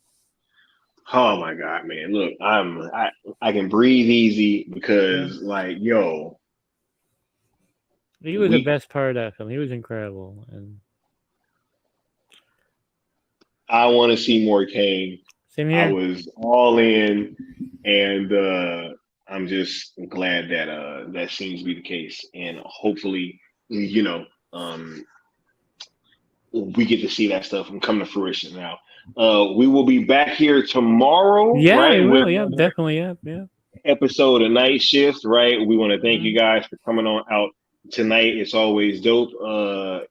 Oh my God, man! Look, I can breathe easy because like, yo,
he was the best part of that film. He was incredible, and
I want to see more Kang.
Same
I
here.
was all in, and I'm just glad that that seems to be the case, and hopefully, we get to see that stuff and come to fruition. Now, we will be back here tomorrow,
Yeah,
right?
we will.
With
Yeah, definitely. Yeah.
episode of Night Shift, right? We want to thank you guys for coming on out tonight. It's always dope.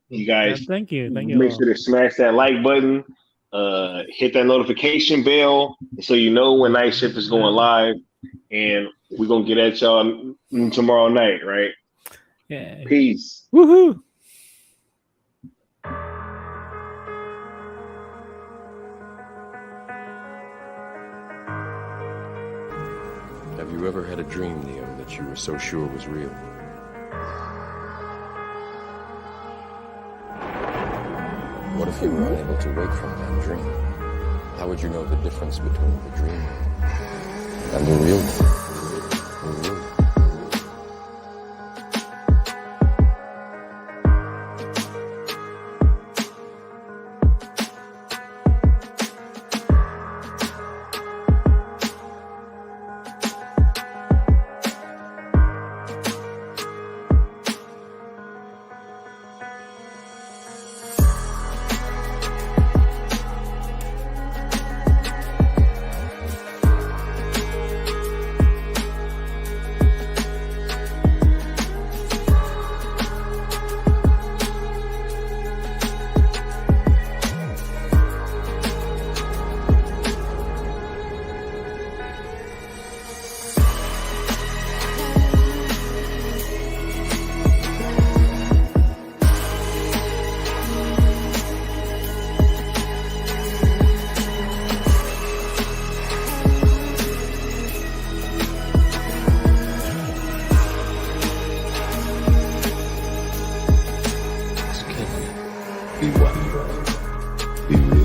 You guys,
Thank you. Thank you.
make
all.
sure to smash that like button, hit that notification bell so you know when Night Shift is going live, and we're gonna get at y'all tomorrow night, right?
Yeah.
Peace.
Woohoo!
Have you ever had a dream, Neo, that you were so sure was real? What if you were unable to wake from that dream? How would you know the difference between the dream and the real one? The real one.
Be one. Be real.